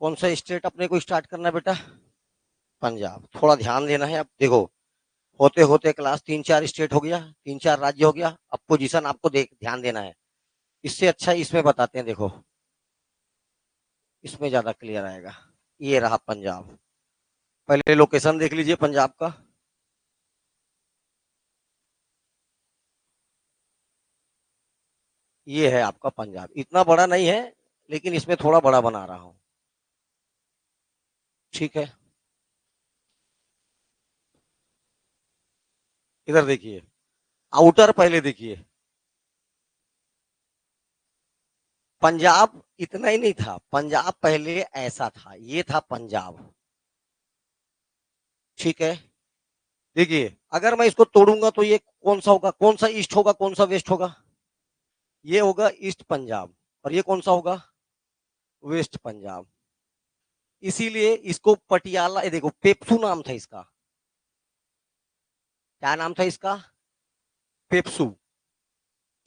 कौन सा स्टेट अपने को स्टार्ट करना है बेटा? पंजाब। थोड़ा ध्यान देना है। अब देखो, होते होते क्लास 3-4 स्टेट हो गया, 3-4 राज्य हो गया। अब पोजीशन आपको देख ध्यान देना है। इससे अच्छा इसमें बताते हैं, देखो इसमें ज्यादा क्लियर आएगा। ये रहा पंजाब। पहले लोकेशन देख लीजिए पंजाब का। ये है आपका पंजाब। इतना बड़ा नहीं है, लेकिन इसमें थोड़ा बड़ा बना रहा हूं। ठीक है, इधर देखिए। आउटर पहले देखिए। पंजाब इतना ही नहीं था, पंजाब पहले ऐसा था, ये था पंजाब। ठीक है, देखिए अगर मैं इसको तोड़ूंगा तो ये कौन सा होगा? कौन सा ईस्ट होगा, कौन सा वेस्ट होगा? ये होगा ईस्ट पंजाब। और ये कौन सा होगा? वेस्ट पंजाब। इसीलिए इसको पटियाला, ये देखो पेप्सू नाम था इसका। क्या नाम था इसका? पेप्सू।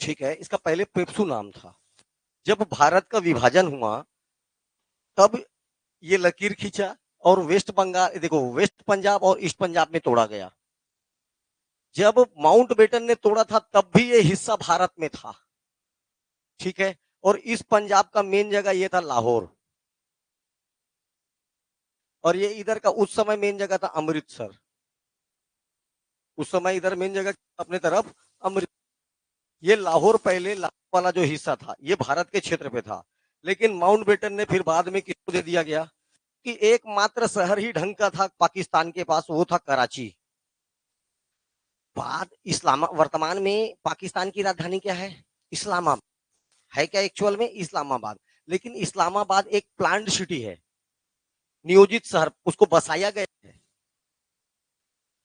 ठीक है, इसका पहले पेप्सू नाम था। जब भारत का विभाजन हुआ तब ये लकीर खींचा और वेस्ट बंगाल, देखो वेस्ट पंजाब और ईस्ट पंजाब में तोड़ा गया। जब माउंटबेटन ने तोड़ा था तब भी ये हिस्सा भारत में था। ठीक है, और इस पंजाब का मेन जगह ये था लाहौर। और ये इधर का उस समय मेन जगह था अमृतसर। उस समय इधर मेन जगह अपने तरफ अमृत। ये लाहौर पहले लाहौर वाला जो हिस्सा था ये भारत के क्षेत्र पे था। लेकिन माउंटबेटन ने फिर बाद में किसको दे दिया गया कि एकमात्र शहर ही ढंग का था पाकिस्तान के पास, वो था कराची। बाद इस्लामा वर्तमान में पाकिस्तान की राजधानी क्या है? इस्लामाबाद है। क्या एक्चुअल में इस्लामाबाद? लेकिन इस्लामाबाद एक प्लान्ड सिटी है, नियोजित शहर, उसको बसाया गया है।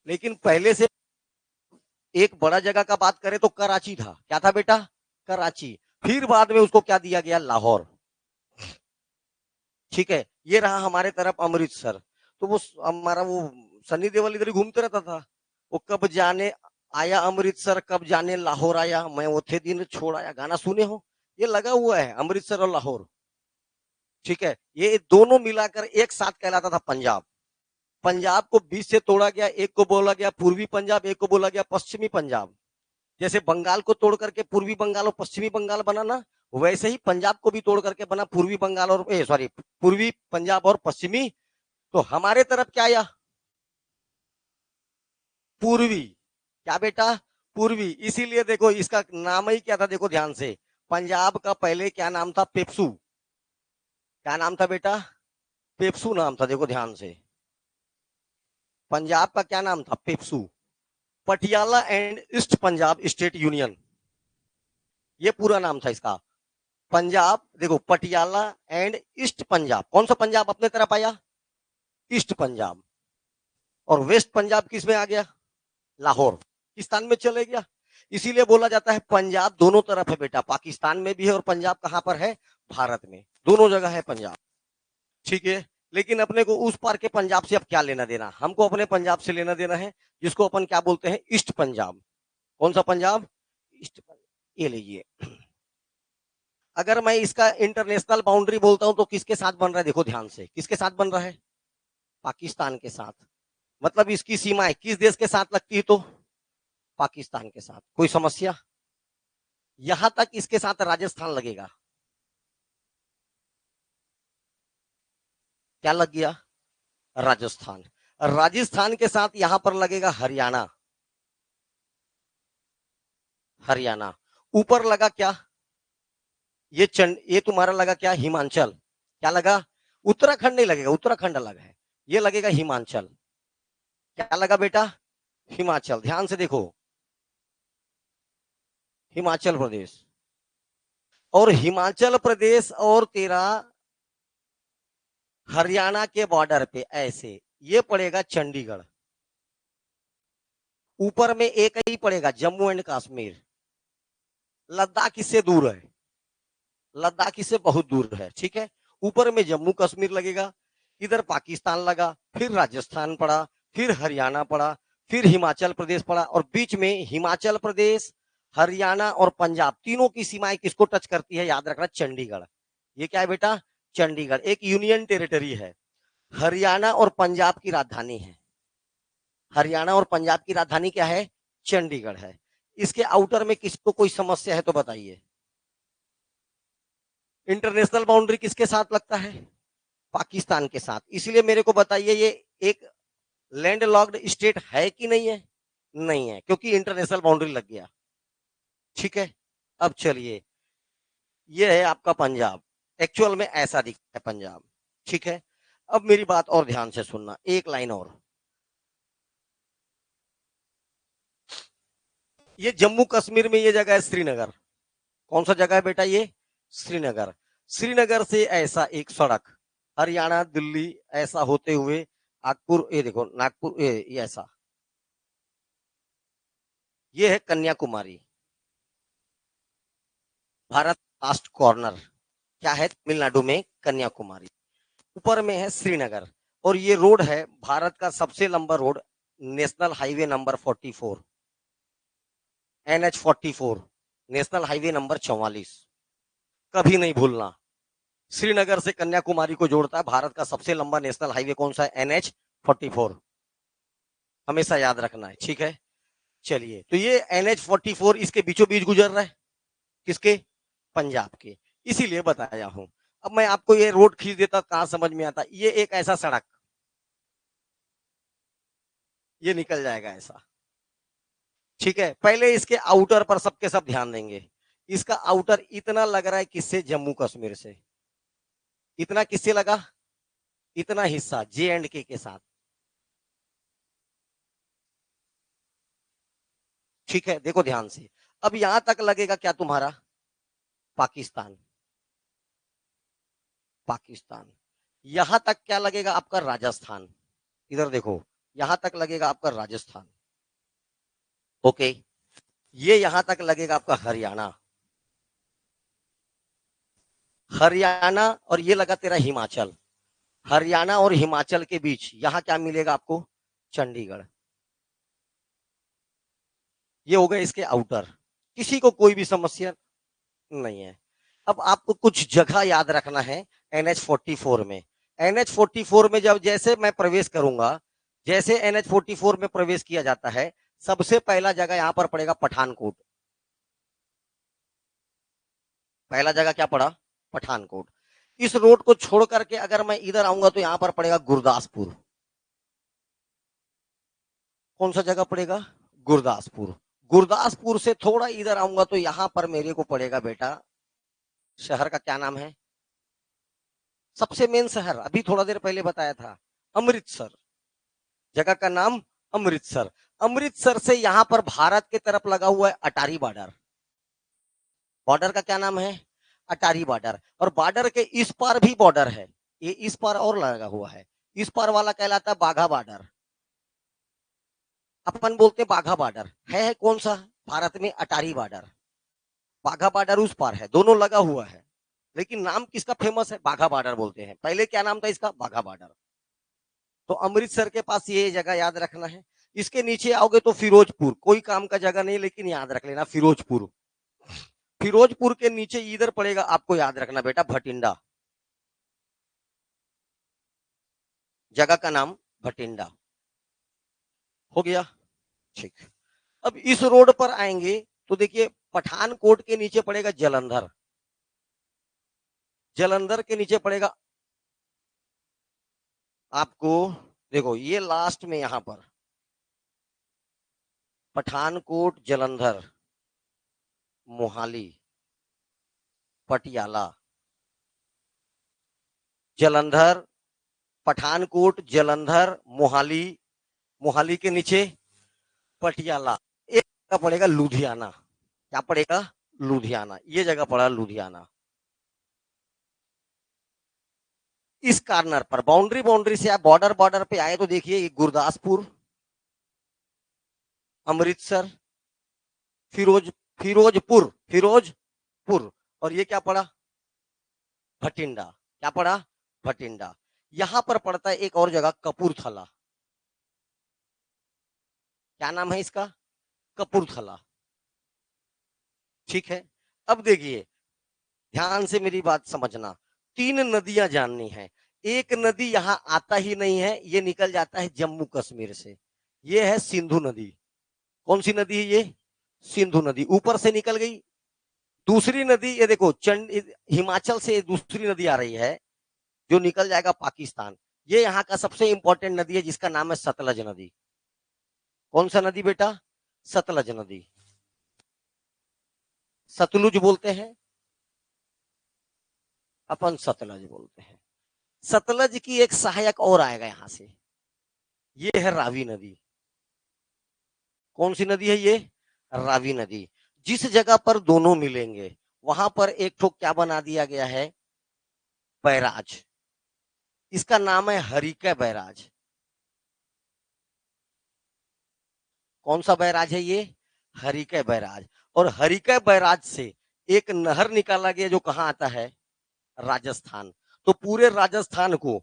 लेकिन पहले से एक बड़ा जगह का बात करें तो कराची था। क्या था बेटा? कराची। फिर बाद में उसको क्या दिया गया? लाहौर। ठीक है, ये रहा हमारे तरफ अमृतसर। तो वो हमारा वो सनी देओल इधर ही घूमते रहता था। वो कब जाने आया अमृतसर, कब जाने लाहौर आया, मैं वो थे दिन छोड़ आया, गाना सुने हो? ये लगा हुआ है अमृतसर और लाहौर। ठीक है, ये दोनों मिलाकर एक साथ कहलाता था पंजाब। पंजाब को बीच से तोड़ा गया, एक को बोला गया पूर्वी पंजाब, एक को बोला गया पश्चिमी पंजाब। जैसे बंगाल को तोड़ करके पूर्वी बंगाल और पश्चिमी बंगाल बना ना, वैसे ही पंजाब को भी तोड़ करके बना पूर्वी बंगाल और सॉरी पूर्वी पंजाब और पश्चिमी। तो हमारे तरफ क्या आया? पूर्वी। क्या बेटा? पूर्वी। इसीलिए देखो इसका नाम ही क्या था, देखो ध्यान से। पंजाब का पहले क्या नाम था? पेप्सू। क्या नाम था बेटा? पेप्सू नाम था, देखो ध्यान से। पंजाब का क्या नाम था? PEPSU. Patiala and east Punjab state union, ये पूरा नाम था इसका। पंजाब देखो, पटियाला एंड ईस्ट पंजाब। कौन सा पंजाब अपने तरफ आया? ईस्ट पंजाब। और वेस्ट पंजाब किस में आ गया? लाहौर, पाकिस्तान में चले गया। इसीलिए बोला जाता है पंजाब दोनों तरफ है बेटा, पाकिस्तान में भी है और पंजाब कहां पर है? भारत में, दोनों जगह है पंजाब। ठीक है, लेकिन अपने को उस पार के पंजाब से अब क्या लेना देना? हमको अपने पंजाब से लेना देना है, जिसको अपन क्या बोलते हैं? ईस्ट पंजाब। कौन सा पंजाब? ईस्ट पंजाब। ये लीजिए। अगर मैं इसका इंटरनेशनल बाउंड्री बोलता हूं तो किसके साथ बन रहा है? देखो ध्यान से, किसके साथ बन रहा है? पाकिस्तान के साथ। मतलब इसकी सीमाएं किस देश के साथ लगती है? तो पाकिस्तान के साथ। कोई समस्या? यहां तक इसके साथ राजस्थान लगेगा। क्या लग गया? राजस्थान। राजस्थान के साथ यहां पर लगेगा हरियाणा। हरियाणा। ऊपर लगा क्या? ये तुम्हारा लगा क्या? हिमाचल। क्या लगा? उत्तराखंड नहीं लगेगा, उत्तराखंड अलग है। ये लगेगा हिमाचल। क्या लगा बेटा? हिमाचल। ध्यान से देखो, हिमाचल प्रदेश। और हिमाचल प्रदेश और तेरा हरियाणा के बॉर्डर पे ऐसे ये पड़ेगा चंडीगढ़। ऊपर में एक ही पड़ेगा जम्मू एंड कश्मीर। लद्दाख इससे दूर है, लद्दाख इससे बहुत दूर है। ठीक है, ऊपर में जम्मू कश्मीर लगेगा, इधर पाकिस्तान लगा, फिर राजस्थान पड़ा, फिर हरियाणा पड़ा, फिर हिमाचल प्रदेश पड़ा, और बीच में हिमाचल प्रदेश, हरियाणा और पंजाब तीनों की सीमाएं किसको टच करती है? याद रखना, चंडीगढ़। ये क्या है बेटा? चंडीगढ़ एक यूनियन टेरिटरी है। हरियाणा और पंजाब की राजधानी है। हरियाणा और पंजाब की राजधानी क्या है? चंडीगढ़ है। इसके आउटर में किसको कोई समस्या है तो बताइए। इंटरनेशनल बाउंड्री किसके साथ लगता है? पाकिस्तान के साथ। इसलिए मेरे को बताइए ये एक लैंडलॉक्ड स्टेट है कि नहीं है? नहीं है, क्योंकि इंटरनेशनल बाउंड्री लग गया। ठीक है, अब चलिए, ये है आपका पंजाब। एक्चुअल में ऐसा दिखता है पंजाब। ठीक है, अब मेरी बात और ध्यान से सुनना, एक लाइन और। ये जम्मू कश्मीर में ये जगह है श्रीनगर। कौन सा जगह है बेटा ये? श्रीनगर। श्रीनगर से ऐसा एक सड़क हरियाणा दिल्ली ऐसा होते हुए नागपुर, ये देखो नागपुर, ये ऐसा, ये है कन्याकुमारी। भारत लास्ट कॉर्नर क्या है? तमिलनाडु में कन्याकुमारी। ऊपर में है श्रीनगर। और ये रोड है भारत का सबसे लंबा road, national highway number 44, NH 44, national highway number 44। कभी नहीं भूलना, श्रीनगर से कन्याकुमारी को जोड़ता है भारत का सबसे लंबा नेशनल हाईवे। कौन सा है? NH 44। हमेशा याद रखना है, ठीक है। चलिए, तो ये NH 44 इसके बीचों बीच गुजर रहा है। किसके? पंजाब के। इसीलिए बताया हूं। अब मैं आपको ये रोड खींच देता, कहां समझ में आता? ये एक ऐसा सड़क, ये निकल जाएगा ऐसा। ठीक है, पहले इसके आउटर पर सबके सब ध्यान देंगे। इसका आउटर इतना लग रहा है किससे? जम्मू कश्मीर से। इतना किससे लगा? इतना हिस्सा J&K के साथ। ठीक है, देखो ध्यान से। अब यहां तक लगेगा क्या तुम्हारा? पाकिस्तान। पाकिस्तान। यहां तक क्या लगेगा आपका? राजस्थान। इधर देखो, यहां तक लगेगा आपका राजस्थान। ओके, ये यहां तक लगेगा आपका हरियाणा। हरियाणा, और ये लगा तेरा हिमाचल। हरियाणा और हिमाचल के बीच यहां क्या मिलेगा आपको? चंडीगढ़। ये हो गए इसके आउटर। किसी को कोई भी समस्या नहीं है। अब आपको कुछ जगह याद रखना है। NH 44 में, NH 44 में जब जैसे मैं प्रवेश करूंगा, जैसे NH 44 में प्रवेश किया जाता है, सबसे पहला जगह यहां पर पड़ेगा पठानकोट। पहला जगह क्या पड़ा? पठानकोट। इस रोड को छोड़ करके अगर मैं इधर आऊंगा तो यहां पर पड़ेगा गुरदासपुर। कौन सा जगह पड़ेगा? गुरदासपुर। गुरदासपुर से थोड़ा इधर आऊंगा तो यहां पर मेरे को पड़ेगा बेटा, शहर का क्या नाम है? सबसे मेन शहर अभी थोड़ा देर पहले बताया था, अमृतसर। जगह का नाम अमृतसर। अमृतसर से यहां पर भारत के तरफ लगा हुआ है अटारी बॉर्डर। बॉर्डर का क्या नाम है? अटारी बॉर्डर। और बॉर्डर के इस पार भी बॉर्डर है, ये इस पार और लगा हुआ है। इस पार वाला कहलाता है बाघा बॉर्डर। अपन बोलते हैं बाघा बॉर्डर है कौन सा? भारत में अटारी बॉर्डर। बाघा बॉर्डर उस पार है, दोनों लगा हुआ है। लेकिन नाम किसका फेमस है? बाघा बॉर्डर बोलते हैं। पहले क्या नाम था इसका? बाघा बॉर्डर। तो अमृतसर के पास ये जगह याद रखना है। इसके नीचे आओगे तो फिरोजपुर, कोई काम का जगह नहीं, लेकिन याद रख लेना फिरोजपुर। फिरोजपुर के नीचे इधर पड़ेगा, आपको याद रखना बेटा, भटिंडा। जगह का नाम भटिंडा। हो गया, ठीक। अब इस रोड पर आएंगे तो देखिए, पठानकोट के नीचे पड़ेगा जलंधर। जलंधर के नीचे पड़ेगा आपको, देखो ये लास्ट में यहां पर पठानकोट, जलंधर, मोहाली, पटियाला। जलंधर, पठानकोट, जलंधर, मोहाली। मोहाली के नीचे पटियाला। एक जगह पड़ेगा लुधियाना। क्या पड़ेगा? लुधियाना। ये जगह पड़ा लुधियाना। इस कार्नर पर बाउंड्री बाउंड्री से आप बॉर्डर बॉर्डर पे आए तो देखिए, ये गुरदासपुर, अमृतसर, फिरोज फिरोजपुर, और ये क्या पड़ा? भटिंडा। क्या पड़ा? भटिंडा। यहां पर पड़ता है एक और जगह, कपूरथला। क्या नाम है इसका? कपूरथला। ठीक है, अब देखिए, ध्यान से मेरी बात समझना। तीन नदियां जाननी है। एक नदी यहां आता ही नहीं है, ये निकल जाता है जम्मू कश्मीर से, ये है सिंधु नदी। कौन सी नदी है ये? सिंधु नदी, ऊपर से निकल गई। दूसरी नदी ये देखो, हिमाचल से दूसरी नदी आ रही है जो निकल जाएगा पाकिस्तान। ये यहाँ का सबसे इंपॉर्टेंट नदी है जिसका नाम है सतलज नदी। कौन सा नदी बेटा? सतलज नदी, सतलुज बोलते हैं अपन, सतलज बोलते हैं। सतलज की एक सहायक और आएगा यहां से, ये है रावी नदी। कौन सी नदी है ये? रावी नदी। जिस जगह पर दोनों मिलेंगे वहां पर एक ठोक क्या बना दिया गया है? बैराज। इसका नाम है हरिकै बैराज। कौन सा बैराज है ये? हरिकै बैराज। और हरिकै बैराज से एक नहर निकाला गया जो कहां आता है? राजस्थान। तो पूरे राजस्थान को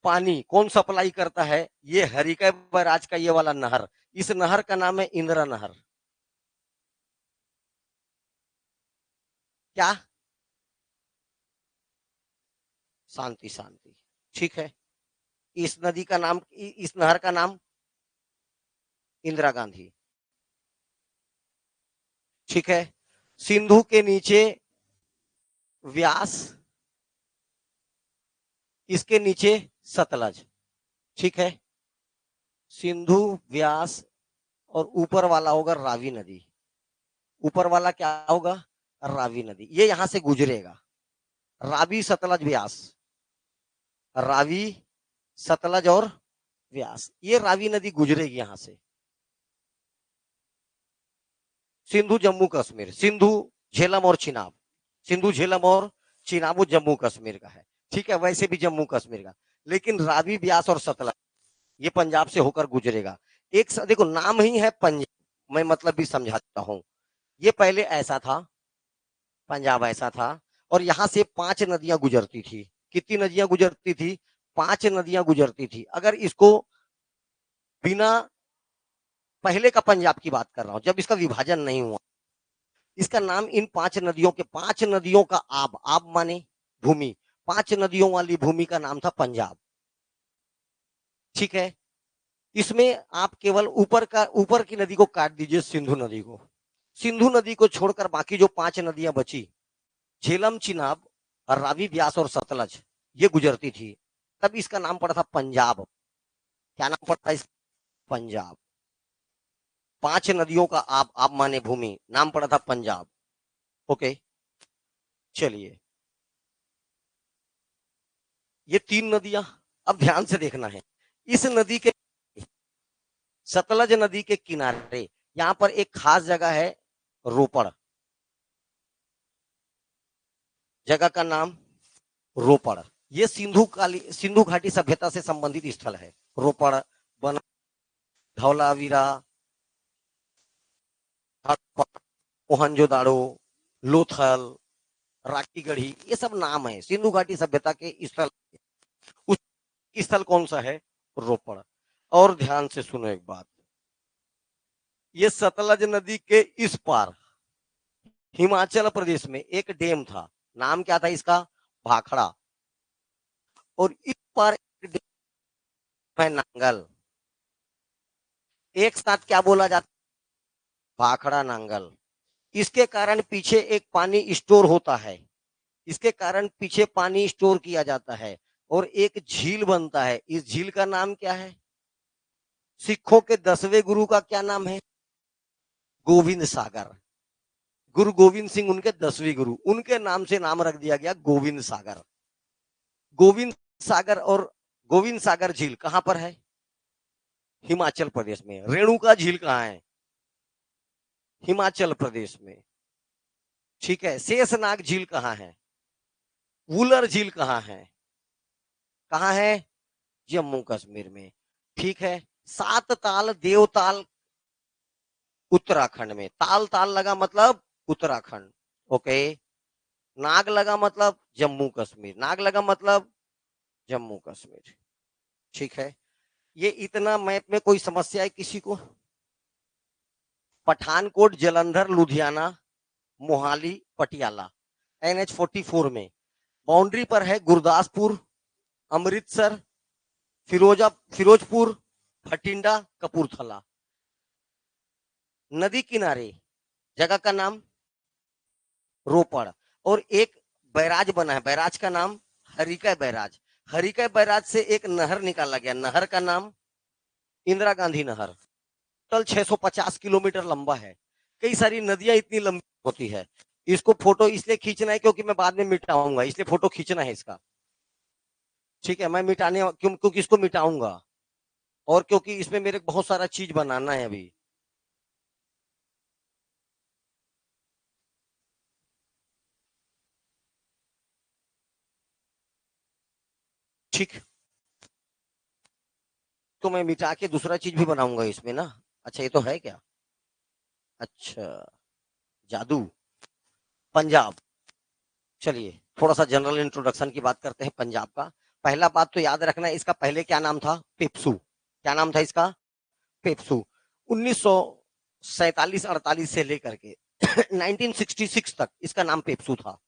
पानी कौन सप्लाई करता है? ये हरिकै बैराज का ये वाला नहर। इस नहर का नाम है इंदिरा नहर। क्या? शांति शांति, ठीक है। इस नदी का नाम, इस नहर का नाम इंदिरा गांधी, ठीक है। सिंधु के नीचे व्यास, इसके नीचे सतलज, ठीक है। सिंधु, व्यास, और ऊपर वाला होगा रावी नदी। ऊपर वाला क्या होगा? रावी नदी। ये यहां से गुजरेगा, रावी, सतलज, व्यास। रावी, सतलज और व्यास, ये रावी नदी गुजरेगी यहां से। सिंधु जम्मू कश्मीर, सिंधु झेलम और चिनाब, सिंधु झेलम और चिनाब वो जम्मू कश्मीर का है, ठीक है। वैसे भी जम्मू कश्मीर का, लेकिन रावी, ब्यास और सतलज ये पंजाब से होकर गुजरेगा। देखो नाम ही है पंजाब, मैं मतलब भी समझाता हूं। ये पहले ऐसा था, पंजाब ऐसा था, और यहां से 5 नदियां गुजरती थी। कितनी नदियां गुजरती थी? 5 नदियां गुजरती थी। अगर इसको बिना, पहले का पंजाब की बात कर रहा हूं जब इसका विभाजन नहीं हुआ, इसका नाम इन 5 नदियों के, 5 नदियों का आब, आब माने भूमि, 5 नदियों वाली भूमि का नाम था पंजाब, ठीक है। इसमें आप केवल ऊपर की नदी को काट दीजिए, सिंधु नदी को। सिंधु नदी को छोड़कर बाकी जो 5 नदियां बची, झेलम, चिनाब, रावी, ब्यास और सतलज, ये गुजरती थी। तब इसका नाम पड़ा था पंजाब। क्या नाम पड़ा था इस? पंजाब। 5 नदियों का आप माने भूमि, नाम पड़ा था पंजाब। ओके, चलिए। ये 3 नदियां, अब ध्यान से देखना है। इस नदी के, सतलज नदी के किनारे यहां पर एक खास जगह है, रोपड़। जगह का नाम रोपड़। ये सिंधु घाटी सभ्यता से संबंधित स्थल है। रोपड़, बन, धौलावीरा, मोहनजोदाड़ो, लोथल, राखीगढ़ी, ये सब नाम है सिंधु घाटी सभ्यता के स्थल। उस स्थल कौन सा है? रोपड़। और ध्यान से सुनो एक बात, ये सतलज नदी के इस पार हिमाचल प्रदेश में एक डैम था, नाम क्या था इसका? भाखड़ा। और इस पार एक डैम है नांगल। एक साथ क्या बोला जाता? भाखड़ा नांगल। इसके कारण पीछे एक पानी स्टोर होता है, इसके कारण पीछे पानी स्टोर किया जाता है और एक झील बनता है। इस झील का नाम क्या है? सिखों के 10वें गुरु का क्या नाम है? गोविंद सागर। गुरु गोविंद सिंह उनके 10वें गुरु, उनके नाम से नाम रख दिया गया गोविंद सागर। गोविंद सागर, और गोविंद सागर झील कहां पर है? हिमाचल प्रदेश में। रेणुका झील कहां है? हिमाचल प्रदेश में, ठीक है। शेषनाग झील कहां है? वुलर झील कहां है? कहां है? जम्मू कश्मीर में, ठीक है। सात ताल, देवताल उत्तराखंड में। ताल ताल लगा मतलब उत्तराखंड, ओके। नाग लगा मतलब जम्मू कश्मीर, नाग लगा मतलब जम्मू कश्मीर, ठीक है। ये इतना मैप में कोई समस्या है किसी को? पठानकोट, जलंधर, लुधियाना, मोहाली, पटियाला, NH 44 में बाउंड्री पर है गुरदासपुर, अमृतसर, फिरोजपुर, भटिंडा, कपूरथला। नदी किनारे जगह का नाम रोपड़, और एक बैराज बना है, बैराज का नाम हरिका बैराज। हरिका बैराज से एक नहर निकाला गया, नहर का नाम इंदिरा गांधी नहर। टोटल 650 किलोमीटर लंबा है। कई सारी नदियां इतनी लंबी होती है। इसको फोटो इसलिए खींचना है क्योंकि मैं बाद में मिटाऊंगा, इसलिए फोटो खींचना है इसका। ठीक है, मैं मिटाने क्योंकि इसको मिटाऊंगा, और क्योंकि इसमें मेरे बहुत सारा चीज बनाना है अभी। ठीक, तो मैं मिटा के दूसरा चीज भी बनाऊंगा इसमें ना। अच्छा, ये तो है क्या? अच्छा, जादू। पंजाब। चलिए थोड़ा सा जनरल इंट्रोडक्शन की बात करते हैं पंजाब का। पहला बात तो याद रखना है, इसका पहले क्या नाम था? पेप्सू। क्या नाम था इसका? पेप्सू। 1947-48 से लेकर के 1966 तक इसका नाम पेप्सू था।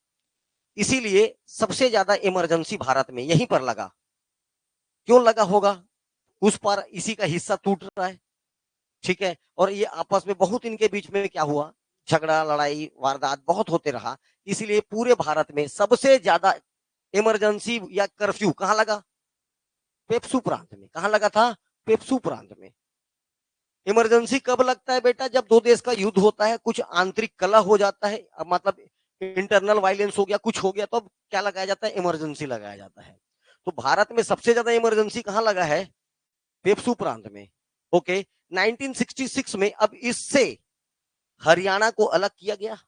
इसीलिए सबसे ज्यादा इमरजेंसी भारत में यहीं पर लगा। क्यों लगा होगा? उस पर इसी का हिस्सा टूट रहा है। ठीक है, और ये आपस में बहुत, इनके बीच में क्या हुआ, झगड़ा, लड़ाई, वारदात बहुत होते रहा। इसलिए पूरे भारत में सबसे ज्यादा इमरजेंसी या कर्फ्यू कहां लगा? पेप्सू प्रांत में। कहां लगा था? पेप्सू प्रांत में। इमरजेंसी कब लगता है बेटा? जब दो देश का युद्ध होता है, कुछ आंतरिक कलह हो जाता है, मतलब इंटरनल वायलेंस हो गया, कुछ हो गया, तो अब क्या लगाया जाता है? इमरजेंसी लगाया जाता है। तो भारत में सबसे ज्यादा इमरजेंसी कहां लगा है? पेप्सू प्रांत में। ओके, 1966 में अब इससे हरियाणा को अलग किया गया।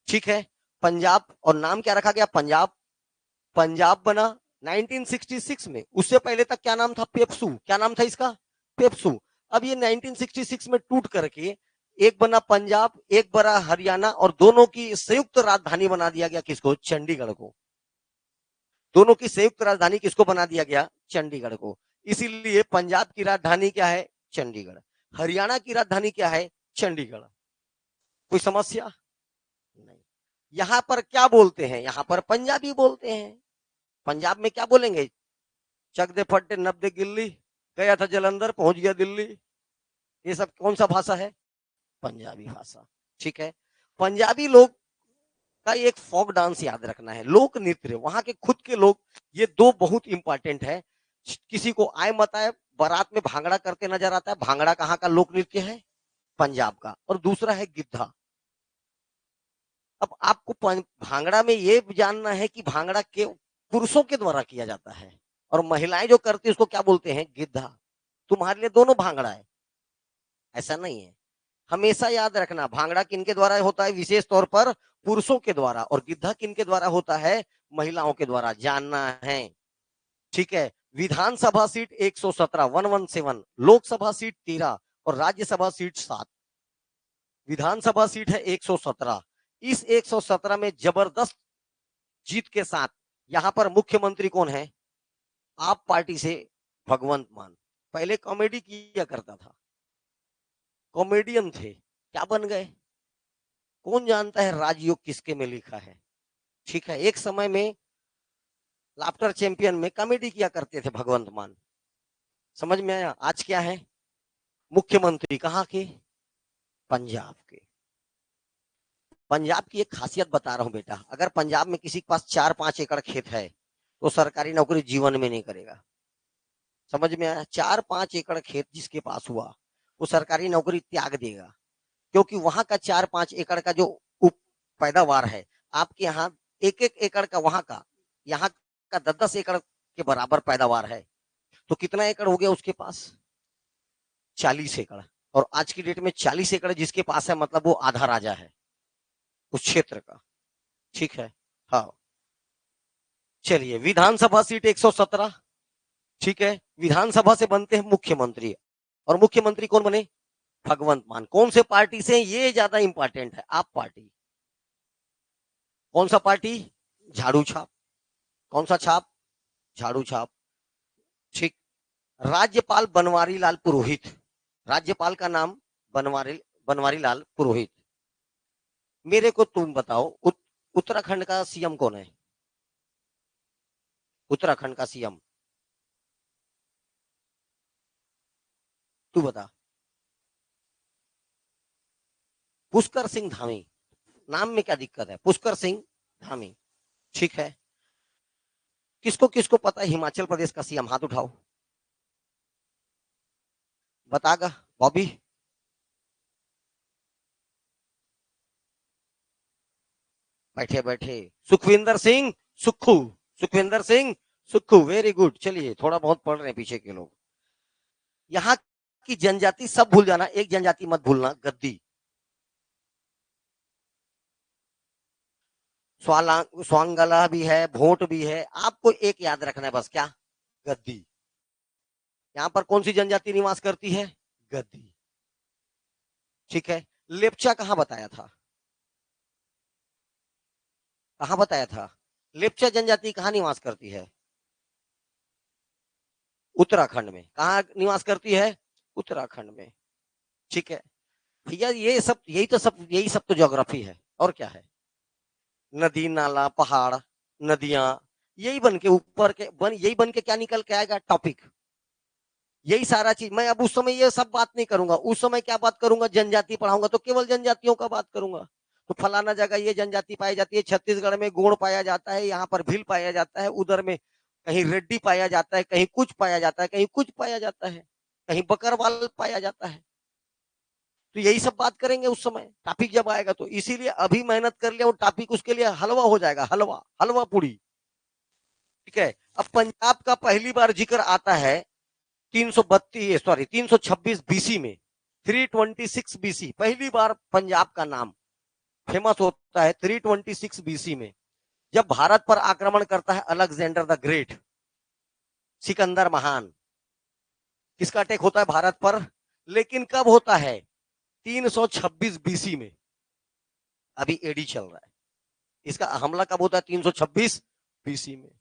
ठीक है, पंजाब, और नाम क्या रखा गया? पंजाब। पंजाब बना 1966 में। उससे पहले तक क्या नाम था? पेप्सू। क्या नाम था इसका? पेप्सू। अब ये 1966 में टूट करके एक बना पंजाब, एक बना हरियाणा, और दोनों की संयुक्त राजधानी बना दिया गया किसको? चंडीगढ़ को। दोनों की संयुक्त राजधानी किसको बना दिया गया? चंडीगढ़ को। इसीलिए पंजाब की राजधानी क्या है? चंडीगढ़। हरियाणा की राजधानी क्या है? चंडीगढ़। कोई समस्या नहीं। यहां पर क्या बोलते हैं? यहां पर पंजाबी बोलते हैं। पंजाब में क्या बोलेंगे? चक दे फट्टे नब दे गिल्ली, गया था जलंधर पहुंच गया दिल्ली। ये सब कौन सा भाषा है? पंजाबी भाषा। ठीक है, पंजाबी लोग का एक फोक डांस याद रखना है, लोक नृत्य, वहां के खुद के लोग। ये दो बहुत इंपॉर्टेंट है। किसी को आए मत आए, बारात में भांगड़ा करते नजर आता है। भांगड़ा कहाँ का लोक नृत्य है? पंजाब का। और दूसरा है गिद्धा। अब आपको भांगड़ा में ये जानना है कि भांगड़ा के पुरुषों के द्वारा किया जाता है, और महिलाएं जो करती है उसको क्या बोलते हैं? गिद्धा। तुम्हारे लिए दोनों भांगड़ा है, ऐसा नहीं है। हमेशा याद रखना, भांगड़ा किनके द्वारा होता है? विशेष तौर पर पुरुषों के द्वारा। और गिद्धा किनके द्वारा होता है? महिलाओं के द्वारा। जानना है। ठीक है, विधानसभा सीट 117, 117, लोकसभा सीट 13, और राज्यसभा सीट 7। विधानसभा सीट है 117। इस 117 में जबरदस्त जीत के साथ यहां पर मुख्यमंत्री कौन है? आप पार्टी से भगवंत मान। पहले कॉमेडी किया करता था, कॉमेडियन थे, क्या बन गए? कौन जानता है राजयोग किसके में लिखा है? ठीक है, एक समय में लाफ्टर चैंपियन में कॉमेडी किया करते थे भगवंत मान। समझ में आया? आज क्या है? मुख्यमंत्री कहाँ के? पंजाब के। पंजाब की एक खासियत बता रहा हूं बेटा, अगर पंजाब में किसी के पास 4-5 एकड़ खेत है तो सरकारी नौकरी जीवन में नहीं करेगा। समझ में आया? 4-5 एकड़ खेत जिसके पास हुआ वो सरकारी नौकरी त्याग देगा, क्योंकि वहां का 4-5 एकड़ का जो पैदावार है, आपके यहाँ 1-1 एकड़ का, वहां का, यहाँ का 10-10 एकड़ के बराबर पैदावार है। तो कितना एकड़ हो गया उसके पास? 40 एकड़। और आज की डेट में 40 एकड़ जिसके पास है, मतलब वो आधा राजा है उस क्षेत्र का। ठीक है, हाँ। चलिए, विधानसभा सीट 117। ठीक है, विधानसभा से बनते हैं मुख्यमंत्री, और मुख्यमंत्री कौन बने? भगवंत मान। कौन से पार्टी से? ये ज्यादा इंपॉर्टेंट है। आप पार्टी। कौन सा पार्टी? झाड़ू छाप। कौन सा छाप? झाड़ू छाप। ठीक। राज्यपाल बनवारी लाल पुरोहित। राज्यपाल का नाम बनवारी लाल पुरोहित। मेरे को तुम बताओ, उत्तराखंड का सीएम कौन है? उत्तराखंड का सीएम तू बता। पुष्कर सिंह धामी। नाम में क्या दिक्कत है? पुष्कर सिंह धामी। ठीक है। किसको किसको पता है हिमाचल प्रदेश का सीएम? हाथ उठाओ। बतागा बॉबी। बैठे बैठे। सुखविंदर सिंह सुक्खू। Sukhvinder Singh Sukhu, very good. चलिए, थोड़ा बहुत पढ़ रहे हैं पीछे के लोग। यहाँ की जनजाति सब भूल जाना, एक जनजाति मत भूलना, गद्दी। स्वांगला भी है, भोट भी है, आपको एक याद रखना है बस, क्या? गद्दी। यहाँ पर कौन सी जनजाति निवास करती है? गद्दी। ठीक है। लेप्चा कहाँ बताया था? कहाँ बताया था? लेप्चा जनजाति कहाँ निवास करती है? उत्तराखंड में। कहाँ निवास करती है? उत्तराखंड में। ठीक है भैया, ये सब यही सब तो ज्योग्राफी है, और क्या है? नदी नाला पहाड़ नदियां, यही बन के ऊपर के यही बन के क्या निकल के आएगा? टॉपिक। यही सारा चीज। मैं अब उस समय ये सब बात नहीं करूंगा, उस समय क्या बात करूंगा? जनजाति पढ़ाऊंगा तो केवल जनजातियों का बात करूंगा। तो फलाना जगह ये जनजाति पाई जाती है, छत्तीसगढ़ में गोंड पाया जाता है, यहाँ पर भील पाया जाता है, उधर में कहीं रेड्डी पाया जाता है, कहीं कुछ पाया जाता है, कहीं कुछ पाया जाता है, कहीं बकरवाल पाया जाता है। तो यही सब बात करेंगे उस समय टॉपिक जब आएगा। तो इसीलिए अभी मेहनत कर लिया, वो टॉपिक उसके लिए हलवा हो जाएगा, हलवा हलवा पूरी। ठीक है। अब पंजाब का पहली बार जिक्र आता है 326 बीसी में। 326 बीसी पहली बार पंजाब का नाम फेमस होता है 326 बीसी में, जब भारत पर आक्रमण करता है अलेक्जेंडर द ग्रेट, सिकंदर महान। किसका अटैक होता है भारत पर? लेकिन कब होता है? 326 बीसी में। अभी एडी चल रहा है। इसका हमला कब होता है? 326 बीसी में।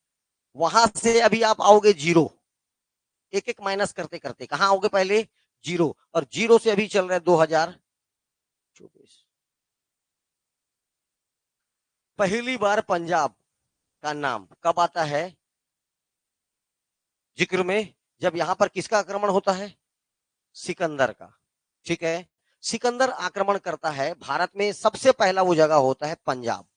वहां से अभी आप आओगे जीरो, एक एक माइनस करते करते कहां आओगे? पहले जीरो, और जीरो से अभी चल रहा है 2024। पहली बार पंजाब का नाम कब आता है जिक्र में? जब यहां पर किसका आक्रमण होता है? सिकंदर का। ठीक है। सिकंदर आक्रमण करता है भारत में, सबसे पहला वो जगह होता है पंजाब।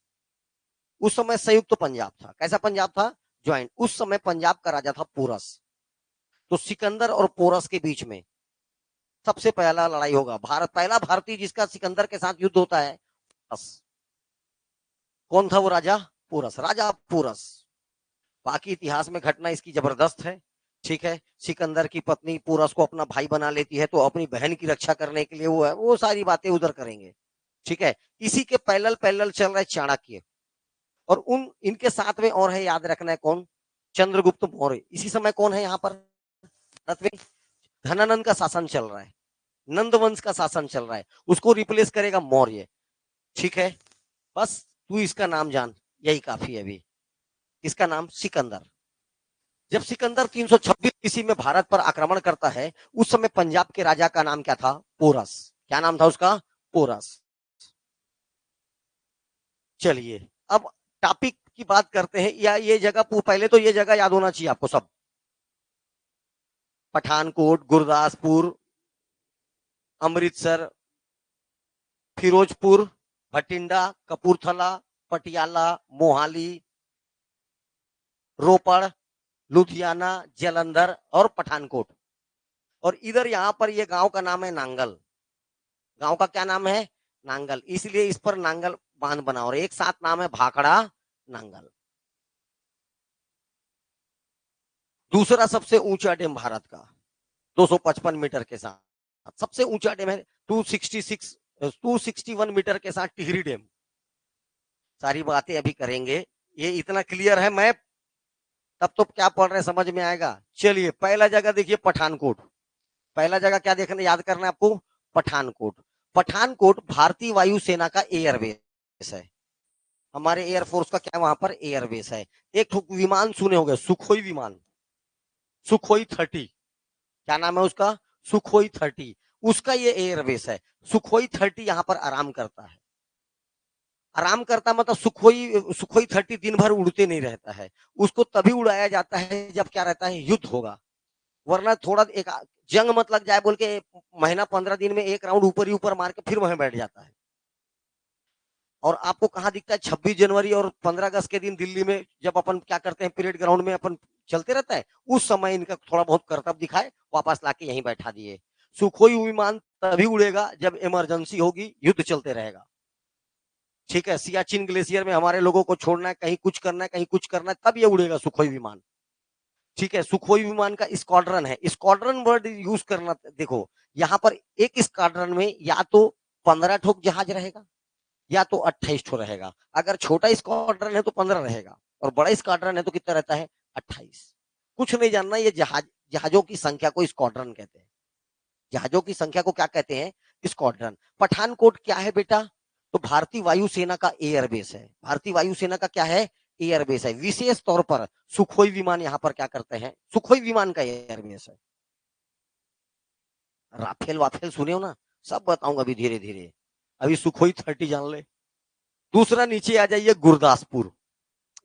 उस समय संयुक्त तो पंजाब था। कैसा पंजाब था? ज्वाइंट। उस समय पंजाब का राजा था पोरस। तो सिकंदर और पोरस के बीच में सबसे पहला लड़ाई होगा। भारत पहला भारतीय जिसका सिकंदर के साथ युद्ध होता है। बस कौन था वो राजा? पोरस, राजा पोरस। बाकी इतिहास में घटना इसकी जबरदस्त है। ठीक है। सिकंदर की पत्नी पोरस को अपना भाई बना लेती है, तो अपनी बहन की रक्षा करने के लिए वो है, वो सारी बातें उधर करेंगे। ठीक है। इसी के पैरेलल पैरेलल चल रहा है चाणक्य, और उन इनके साथ में और है, याद रखना है कौन? चंद्रगुप्त मौर्य। इसी समय कौन है यहाँ पर भारत में? धनानंद का शासन चल रहा है, नंद वंश का शासन चल रहा है, उसको रिप्लेस करेगा मौर्य। ठीक है। बस तू इसका नाम जान, यही काफी है अभी। इसका नाम सिकंदर। जब सिकंदर 326 ईस्वी में भारत पर आक्रमण करता है, उस समय पंजाब के राजा का नाम क्या था? पोरस। क्या नाम था उसका? पोरस। चलिए, अब टॉपिक की बात करते हैं। या ये जगह, पहले तो ये जगह याद होना चाहिए आपको सब। पठानकोट, गुरदासपुर, अमृतसर, फिरोजपुर, भटिंडा, कपूरथला, पटियाला, मोहाली, रोपड़, लुधियाना, जलंधर और पठानकोट। और इधर यहां पर ये गांव का नाम है नांगल। गांव का क्या नाम है? नांगल। इसलिए इस पर नांगल बांध बना, और एक साथ नाम है भाखड़ा नांगल। दूसरा सबसे ऊंचा डैम भारत का, 255 मीटर के साथ सबसे ऊंचा डैम है। 261 मीटर के साथ टिहरी डैम। सारी बातें अभी करेंगे। ये इतना क्लियर है मैप, तब तो क्या पढ़ रहे समझ में आएगा। चलिए, पहला जगह देखिए पठानकोट। पहला जगह क्या देखना, याद करना है आपको? पठानकोट। पठानकोट भारतीय वायुसेना का एयरबेस है। हमारे एयरफोर्स का क्या वहां पर एयरबेस है। एक विमान सुने होंगे, सुखोई विमान, सुखोई 30। क्या नाम है उसका? सुखोई 30। उसका ये एयरबेस है। सुखोई 30 यहाँ पर आराम करता है। आराम करता मतलब सुखोई सुखोई 30 दिन भर उड़ते नहीं रहता है, उसको तभी उड़ाया जाता है जब क्या रहता है, युद्ध होगा। वरना थोड़ा एक जंग मत लग जाए बोल के महीना 15 दिन में एक राउंड ऊपर ही ऊपर मार के फिर वहां बैठ जाता है। और आपको कहाँ दिखता है 26 जनवरी और 15 अगस्त के दिन दिल्ली में जब अपन क्या करते हैं, परेड ग्राउंड में अपन चलते रहता है, उस समय इनका थोड़ा बहुत करतब दिखाए, वापस लाके यहीं बैठा दिए। सुखोई विमान तभी उड़ेगा जब इमरजेंसी होगी, युद्ध चलते रहेगा। ठीक है, सियाचिन ग्लेशियर में हमारे लोगों को छोड़ना है, कहीं कुछ करना है, कहीं कुछ करना है, तब ये उड़ेगा सुखोई विमान। ठीक है, सुखोई विमान का स्क्वाड्रन है, स्क्वाड्रन वर्ड यूज करना। देखो यहाँ पर एक स्क्वाड्रन में या तो 15 ठोक जहाज रहेगा या तो 28 ठो रहेगा। अगर छोटा स्क्वाड्रन है तो 15 रहेगा, और बड़ा स्क्वाड्रन है तो कितना रहता है, 28। कुछ नहीं जानना, ये जहाजों की संख्या को स्क्वाड्रन कहते हैं। जहाजों की संख्या को क्या कहते हैं, स्क्वाड्रन। पठानकोट क्या है बेटा, तो भारतीय वायुसेना का एयरबेस है। भारतीय वायुसेना का क्या है, एयरबेस है। विशेष तौर पर सुखोई विमान यहाँ पर क्या करते हैं, सुखोई विमान का एयरबेस है। राफेल वाफेल सुने हो ना, सब बताऊंगा अभी धीरे धीरे। अभी सुखोई 30 जान ले। दूसरा नीचे आ जाइए, गुरदासपुर।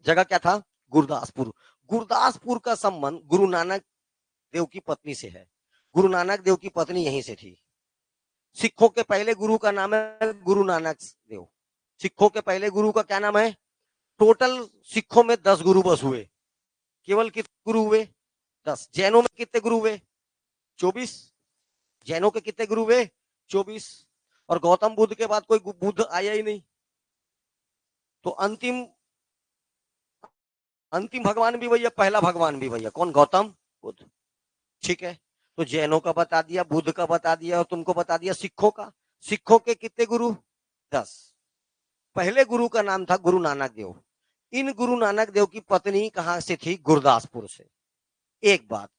जगह क्या था, गुरदासपुर। गुरदासपुर का संबंध गुरु नानक देव की पत्नी से है। गुरु नानक देव की पत्नी यहीं से थी। सिखों के पहले गुरु का नाम है गुरु नानक देव। सिखों के पहले गुरु का क्या नाम है, टोटल सिखों में 10 गुरु बस हुए। केवल कितने गुरु हुए, 10। जैनों में कितने गुरु हुए, 24। जैनों के कितने गुरु हुए, 24। और गौतम बुद्ध के बाद कोई बुद्ध आया ही नहीं। तो अंतिम अंतिम भगवान भी भैया, पहला भगवान भी भैया कौन, गौतम बुद्ध। ठीक है, तो जैनों का बता दिया, बुद्ध का बता दिया, और तुमको बता दिया सिखों का। सिखों के कितने गुरु, 10। पहले गुरु का नाम था गुरु नानक देव। इन गुरु नानक देव की पत्नी कहां से थी, गुरदासपुर से। एक बात।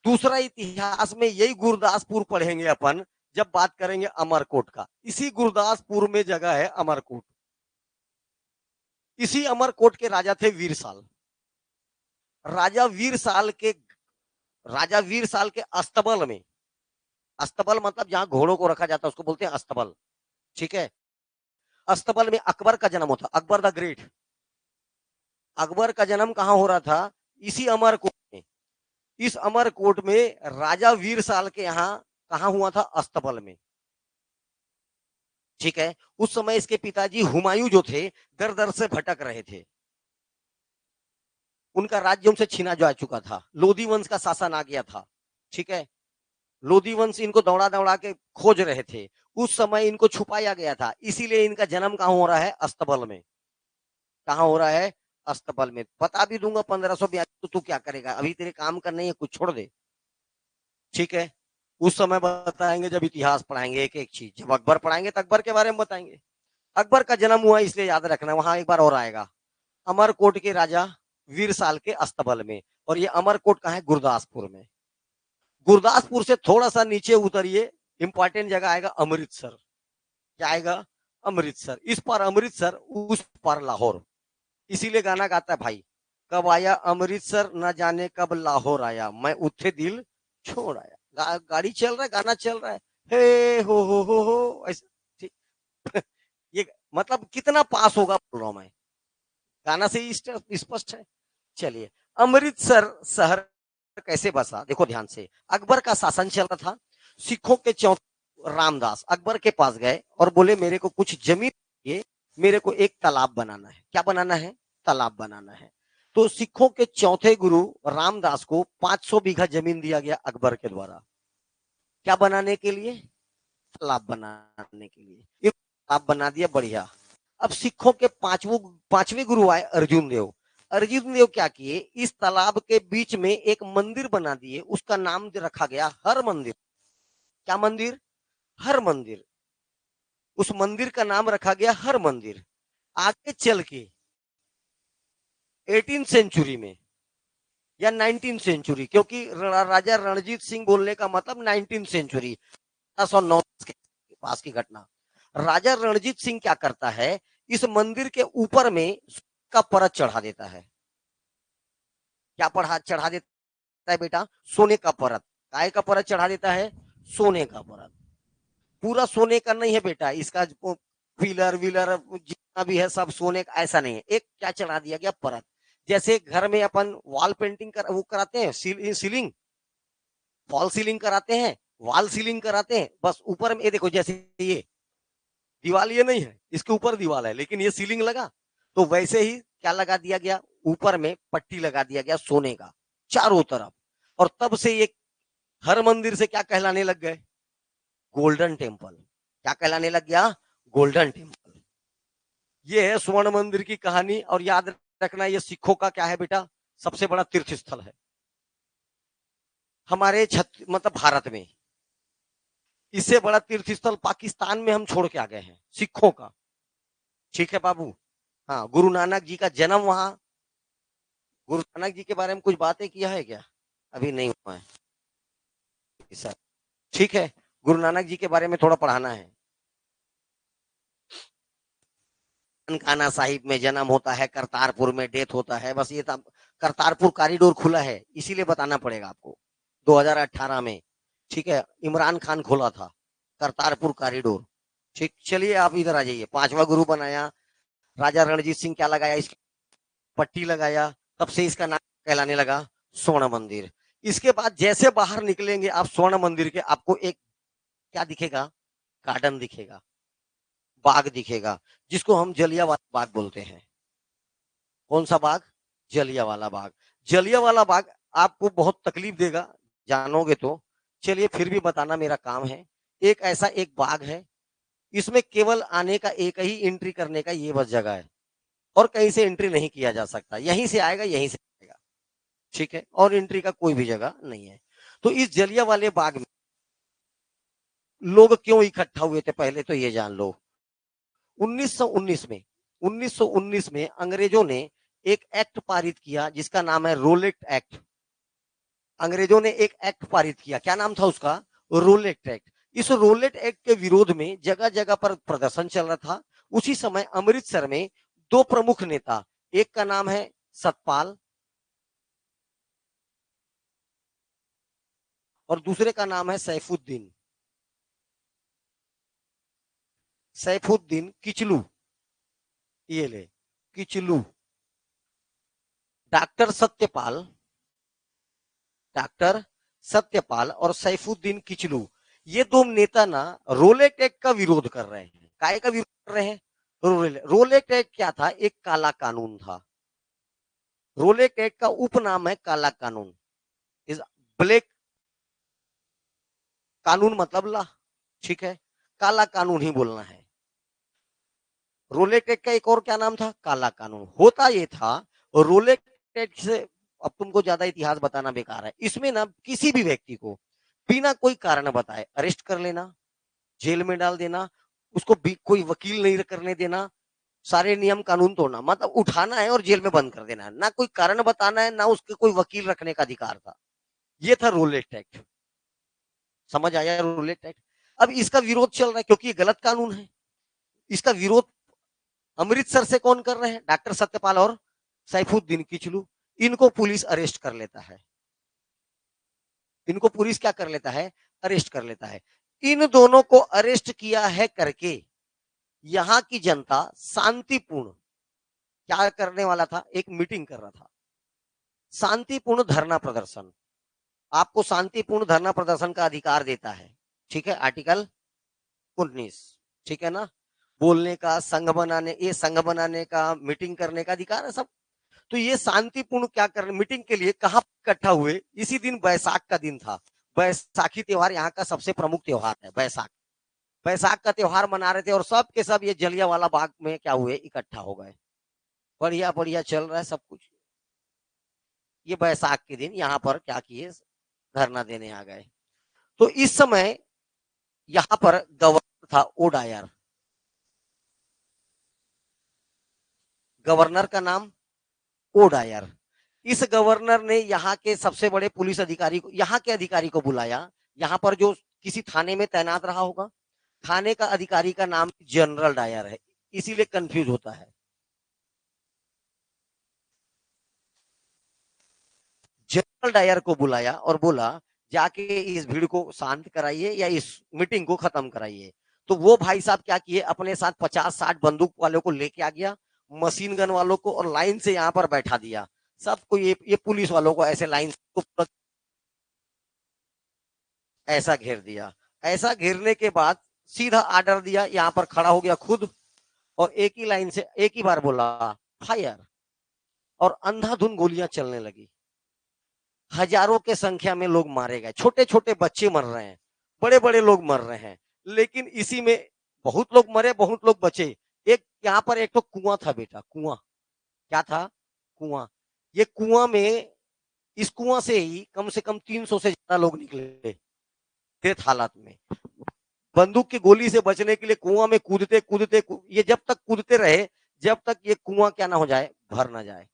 दूसरा, इतिहास में यही गुरदासपुर पढ़ेंगे अपन जब बात करेंगे अमरकोट का। इसी गुरदासपुर में जगह है अमरकोट। इसी अमरकोट के राजा थे वीरसाल। राजा वीरसाल के राजा वीरसाल के अस्तबल में, अस्तबल मतलब जहां घोड़ों को रखा जाता है उसको बोलते हैं अस्तबल। ठीक है, अस्तबल में अकबर का जन्म होता, अकबर द ग्रेट। अकबर का जन्म कहां हो रहा था, इसी अमरकोट में। इस अमरकोट में राजा वीरसाल के यहाँ कहां हुआ था, अस्तबल में। ठीक है, उस समय इसके पिताजी हुमायूं जो थे, दर दर से भटक रहे थे। उनका राज्य उनसे छीना जा चुका था, लोधी वंश का शासन आ गया था। ठीक है, लोधी वंश इनको दौड़ा दौड़ा के खोज रहे थे। उस समय इनको छुपाया गया था, इसीलिए इनका जन्म कहां हो रहा है, अस्तबल में। कहां हो रहा है, अस्तबल में। बता भी दूंगा 1542, तो तू क्या करेगा, अभी तेरे काम करने है, कुछ छोड़ दे। ठीक है, उस समय बताएंगे जब इतिहास पढ़ाएंगे एक एक चीज। जब अकबर पढ़ाएंगे तो अकबर के बारे में बताएंगे। अकबर का जन्म हुआ इसलिए याद रखना, वहां एक बार और आएगा। अमरकोट के राजा वीरसाल के अस्तबल में। और ये अमरकोट कहां है, गुरदासपुर में। गुरदासपुर से थोड़ा सा नीचे उतरिए, इंपॉर्टेंट जगह आएगा अमृतसर। क्या आएगा, अमृतसर। इस पर अमृतसर, उस पर लाहौर। इसीलिए गाना गाता है भाई, कब आया अमृतसर न जाने कब लाहौर आया, मैं उठे दिल छोड़ आया। गाड़ी चल रहा है, गाना चल रहा है, हे हो ऐसा। ठीक ये मतलब कितना पास होगा बोल रहा हूं मैं, गाना से ही स्पष्ट है। चलिए, अमृतसर शहर कैसे बसा, देखो ध्यान से। अकबर का शासन चल रहा था। सिखों के चौथे रामदास अकबर के पास गए और बोले मेरे को कुछ जमीन चाहिए, मेरे को एक तालाब बनाना है। क्या बनाना है, तालाब बनाना है। तो सिखों के चौथे गुरु रामदास को 500 बीघा जमीन दिया गया अकबर के द्वारा। क्या बनाने के लिए, तालाब बनाने के लिए। तालाब बना दिया, बढ़िया। अब सिखों के पांचवें गुरु आए अर्जुन देव। अर्जुन देव क्या किए, इस तालाब के बीच में एक मंदिर बना दिए, उसका नाम रखा गया हर मंदिर। क्या मंदिर, हर मंदिर। उस मंदिर का नाम रखा गया हर मंदिर। आगे चल के 18 सेंचुरी में या 19 सेंचुरी, क्योंकि राजा रणजीत सिंह बोलने का मतलब 19 सेंचुरी, 1809 के पास की घटना। राजा रणजीत सिंह क्या करता है, इस मंदिर के ऊपर में का परत चढ़ा देता है। क्या चढ़ा देता है बेटा, सोने का परत। काय का परत चढ़ा देता है, सोने का परत। पूरा सोने का नहीं है बेटा, इसका पिलर विलर जितना भी है सब सोने का, ऐसा नहीं है। एक क्या चढ़ा दिया गया, परत। जैसे घर में अपन वॉल पेंटिंग वो कराते हैं, सीलिंग, फॉल सीलिंग कराते हैं, वॉल सीलिंग कराते हैं, बस ऊपर में ये देखो, जैसे ये दीवार ये नहीं है, इसके ऊपर दीवार है, लेकिन ये सीलिंग लगा, तो वैसे ही क्या लगा दिया गया, ऊपर में पट्टी लगा दिया गया सोने का चारों तरफ। और तब से ये हर मंदिर से क्या कहलाने लग गए, गोल्डन टेम्पल। क्या कहलाने लग गया, गोल्डन टेम्पल। ये है स्वर्ण मंदिर की कहानी। और याद रखना, ये सिखों का क्या है बेटा, सबसे बड़ा तीर्थ स्थल है हमारे मतलब भारत में। इससे बड़ा तीर्थ स्थल पाकिस्तान में हम छोड़ के आ गए हैं सिखों का। ठीक है बाबू। हाँ, गुरु नानक जी का जन्म वहां। गुरु नानक जी के बारे में कुछ बातें किया है क्या, अभी नहीं हुआ है सर। ठीक है, गुरु नानक जी के बारे में थोड़ा पढ़ाना है। ननकाना साहिब में जन्म होता है, करतारपुर में डेथ होता है, बस ये तब करतारपुर कॉरिडोर खुला है, इसीलिए बताना पड़ेगा आपको। 2018 में, ठीक है, इमरान खान खोला था करतारपुर कॉरिडोर। ठीक, चलिए आप इधर आ जाइए। पांचवा गुरु बनाया राजा रणजीत सिंह, क्या लगाया, इस पट्टी लगाया, तब से इसका नाम कहलाने लगा स्वर्ण मंदिर। इसके बाद जैसे बाहर निकलेंगे आप स्वर्ण मंदिर के, आपको एक क्या दिखेगा, गार्डन दिखेगा, बाग दिखेगा, जिसको हम जलियांवाला बाग बोलते हैं। कौन सा बाग, जलियांवाला बाग। जलियांवाला बाग आपको बहुत तकलीफ देगा, जानोगे तो। चलिए फिर भी बताना मेरा काम है। एक ऐसा एक बाग है, इसमें केवल आने का, एक ही एंट्री करने का ये बस जगह है, और कहीं से एंट्री नहीं किया जा सकता, यहीं से आएगा यहीं से आएगा। ठीक है, और एंट्री का कोई भी जगह नहीं है। तो इस जलियांवाले बाग में लोग क्यों इकट्ठा हुए थे, पहले तो ये जान लो। 1919 में, 1919 में अंग्रेजों ने एक एक्ट पारित किया जिसका नाम है रोलेट एक्ट। अंग्रेजों ने एक एक्ट पारित किया, क्या नाम था उसका, रोलेट एक्ट। इस रोलेट एक्ट के विरोध में जगह जगह पर प्रदर्शन चल रहा था। उसी समय अमृतसर में दो प्रमुख नेता, एक का नाम है सतपाल और दूसरे का नाम है सैफुद्दीन, सैफुद्दीन किचलू। ये ले, किचलू। डॉक्टर सत्यपाल, डॉक्टर सत्यपाल और सैफुद्दीन किचलू, ये दो नेता ना रोलेट एक्ट का विरोध कर रहे हैं। काय का विरोध कर रहे हैं, रोलेट एक्ट क्या था, एक काला कानून था। रोलेट एक्ट का उपनाम है काला कानून, इस ब्लैक कानून मतलब ला। ठीक है, काला कानून ही बोलना है। रोलेट एक्ट का एक और क्या नाम था, काला कानून। होता ये था, रोलेट एक्ट से, अब तुमको ज्यादा इतिहास बताना बेकार है, इसमें ना किसी भी व्यक्ति को बिना कोई कारण बताए अरेस्ट कर लेना, जेल में डाल देना, उसको भी कोई वकील नहीं करने देना, सारे नियम कानून तोड़ना, मतलब उठाना है और जेल में बंद कर देना है, ना कोई कारण बताना है, ना उसके कोई वकील रखने का अधिकार था। ये था रोलेट एक्ट। समझ आया रोलेट एक्ट। अब इसका विरोध चल रहा है क्योंकि ये गलत कानून है। इसका विरोध अमृतसर से कौन कर रहे हैं, डॉक्टर सत्यपाल और सैफुद्दीन किचलू। इनको पुलिस अरेस्ट कर लेता है, इनको पुलिस क्या कर लेता है, अरेस्ट कर लेता है। इन दोनों को अरेस्ट किया है करके यहां की जनता शांतिपूर्ण क्या करने वाला था, एक मीटिंग कर रहा था, शांतिपूर्ण धरना प्रदर्शन। आपको शांतिपूर्ण धरना प्रदर्शन का अधिकार देता है, ठीक है, आर्टिकल 19। ठीक है ना, बोलने का, संघ बनाने, ये संघ बनाने का, मीटिंग करने का अधिकार है सब। तो ये शांतिपूर्ण क्या करने मीटिंग के लिए कहां इकट्ठा हुए, इसी दिन बैसाख का दिन था। बैसाखी त्योहार यहाँ का सबसे प्रमुख त्योहार है, बैसाख। बैसाख का त्योहार मना रहे थे और सब के सब ये जलियांवाला बाग में क्या हुए, इकट्ठा हो गए। बढ़िया बढ़िया चल रहा है सब कुछ। ये बैसाख के दिन यहाँ पर क्या किए, धरना देने आ गए। तो इस समय यहाँ पर गवर्नर था ओडायर। गवर्नर का नाम ओडायर। इस गवर्नर ने यहाँ के सबसे बड़े पुलिस अधिकारी को, यहाँ के अधिकारी को बुलाया, यहाँ पर जो किसी थाने में तैनात रहा होगा, थाने का अधिकारी का नाम जनरल डायर है, इसीलिए कंफ्यूज होता है। जनरल डायर को बुलाया और बोला जाके इस भीड़ को शांत कराइए या इस मीटिंग को खत्म कराइए। तो वो भाई साहब क्या किए, अपने साथ 50-60 बंदूक वालों को लेके आ गया, मशीन गन वालों को, और लाइन से यहाँ पर बैठा दिया सबको। ये पुलिस वालों को ऐसे लाइन से ऐसा घेर दिया। ऐसा घेरने के बाद सीधा आर्डर दिया, यहाँ पर खड़ा हो गया खुद, और एक ही लाइन से एक ही बार बोला फायर, और अंधाधुंध गोलियां चलने लगी। हजारों के संख्या में लोग मारे गए, छोटे छोटे बच्चे मर रहे हैं, बड़े बड़े लोग मर रहे हैं। लेकिन इसी में बहुत लोग मरे, बहुत लोग बचे। एक यहाँ पर एक तो कुआं था बेटा, कुआं। क्या था? कुआं। ये कुआं में, इस कुआं से ही कम से कम 300 से ज्यादा लोग निकले थे हालात में। बंदूक की गोली से बचने के लिए कुआं में कूदते कूदते ये जब तक कूदते रहे, जब तक ये कुआं क्या ना हो जाए, भर ना जाए।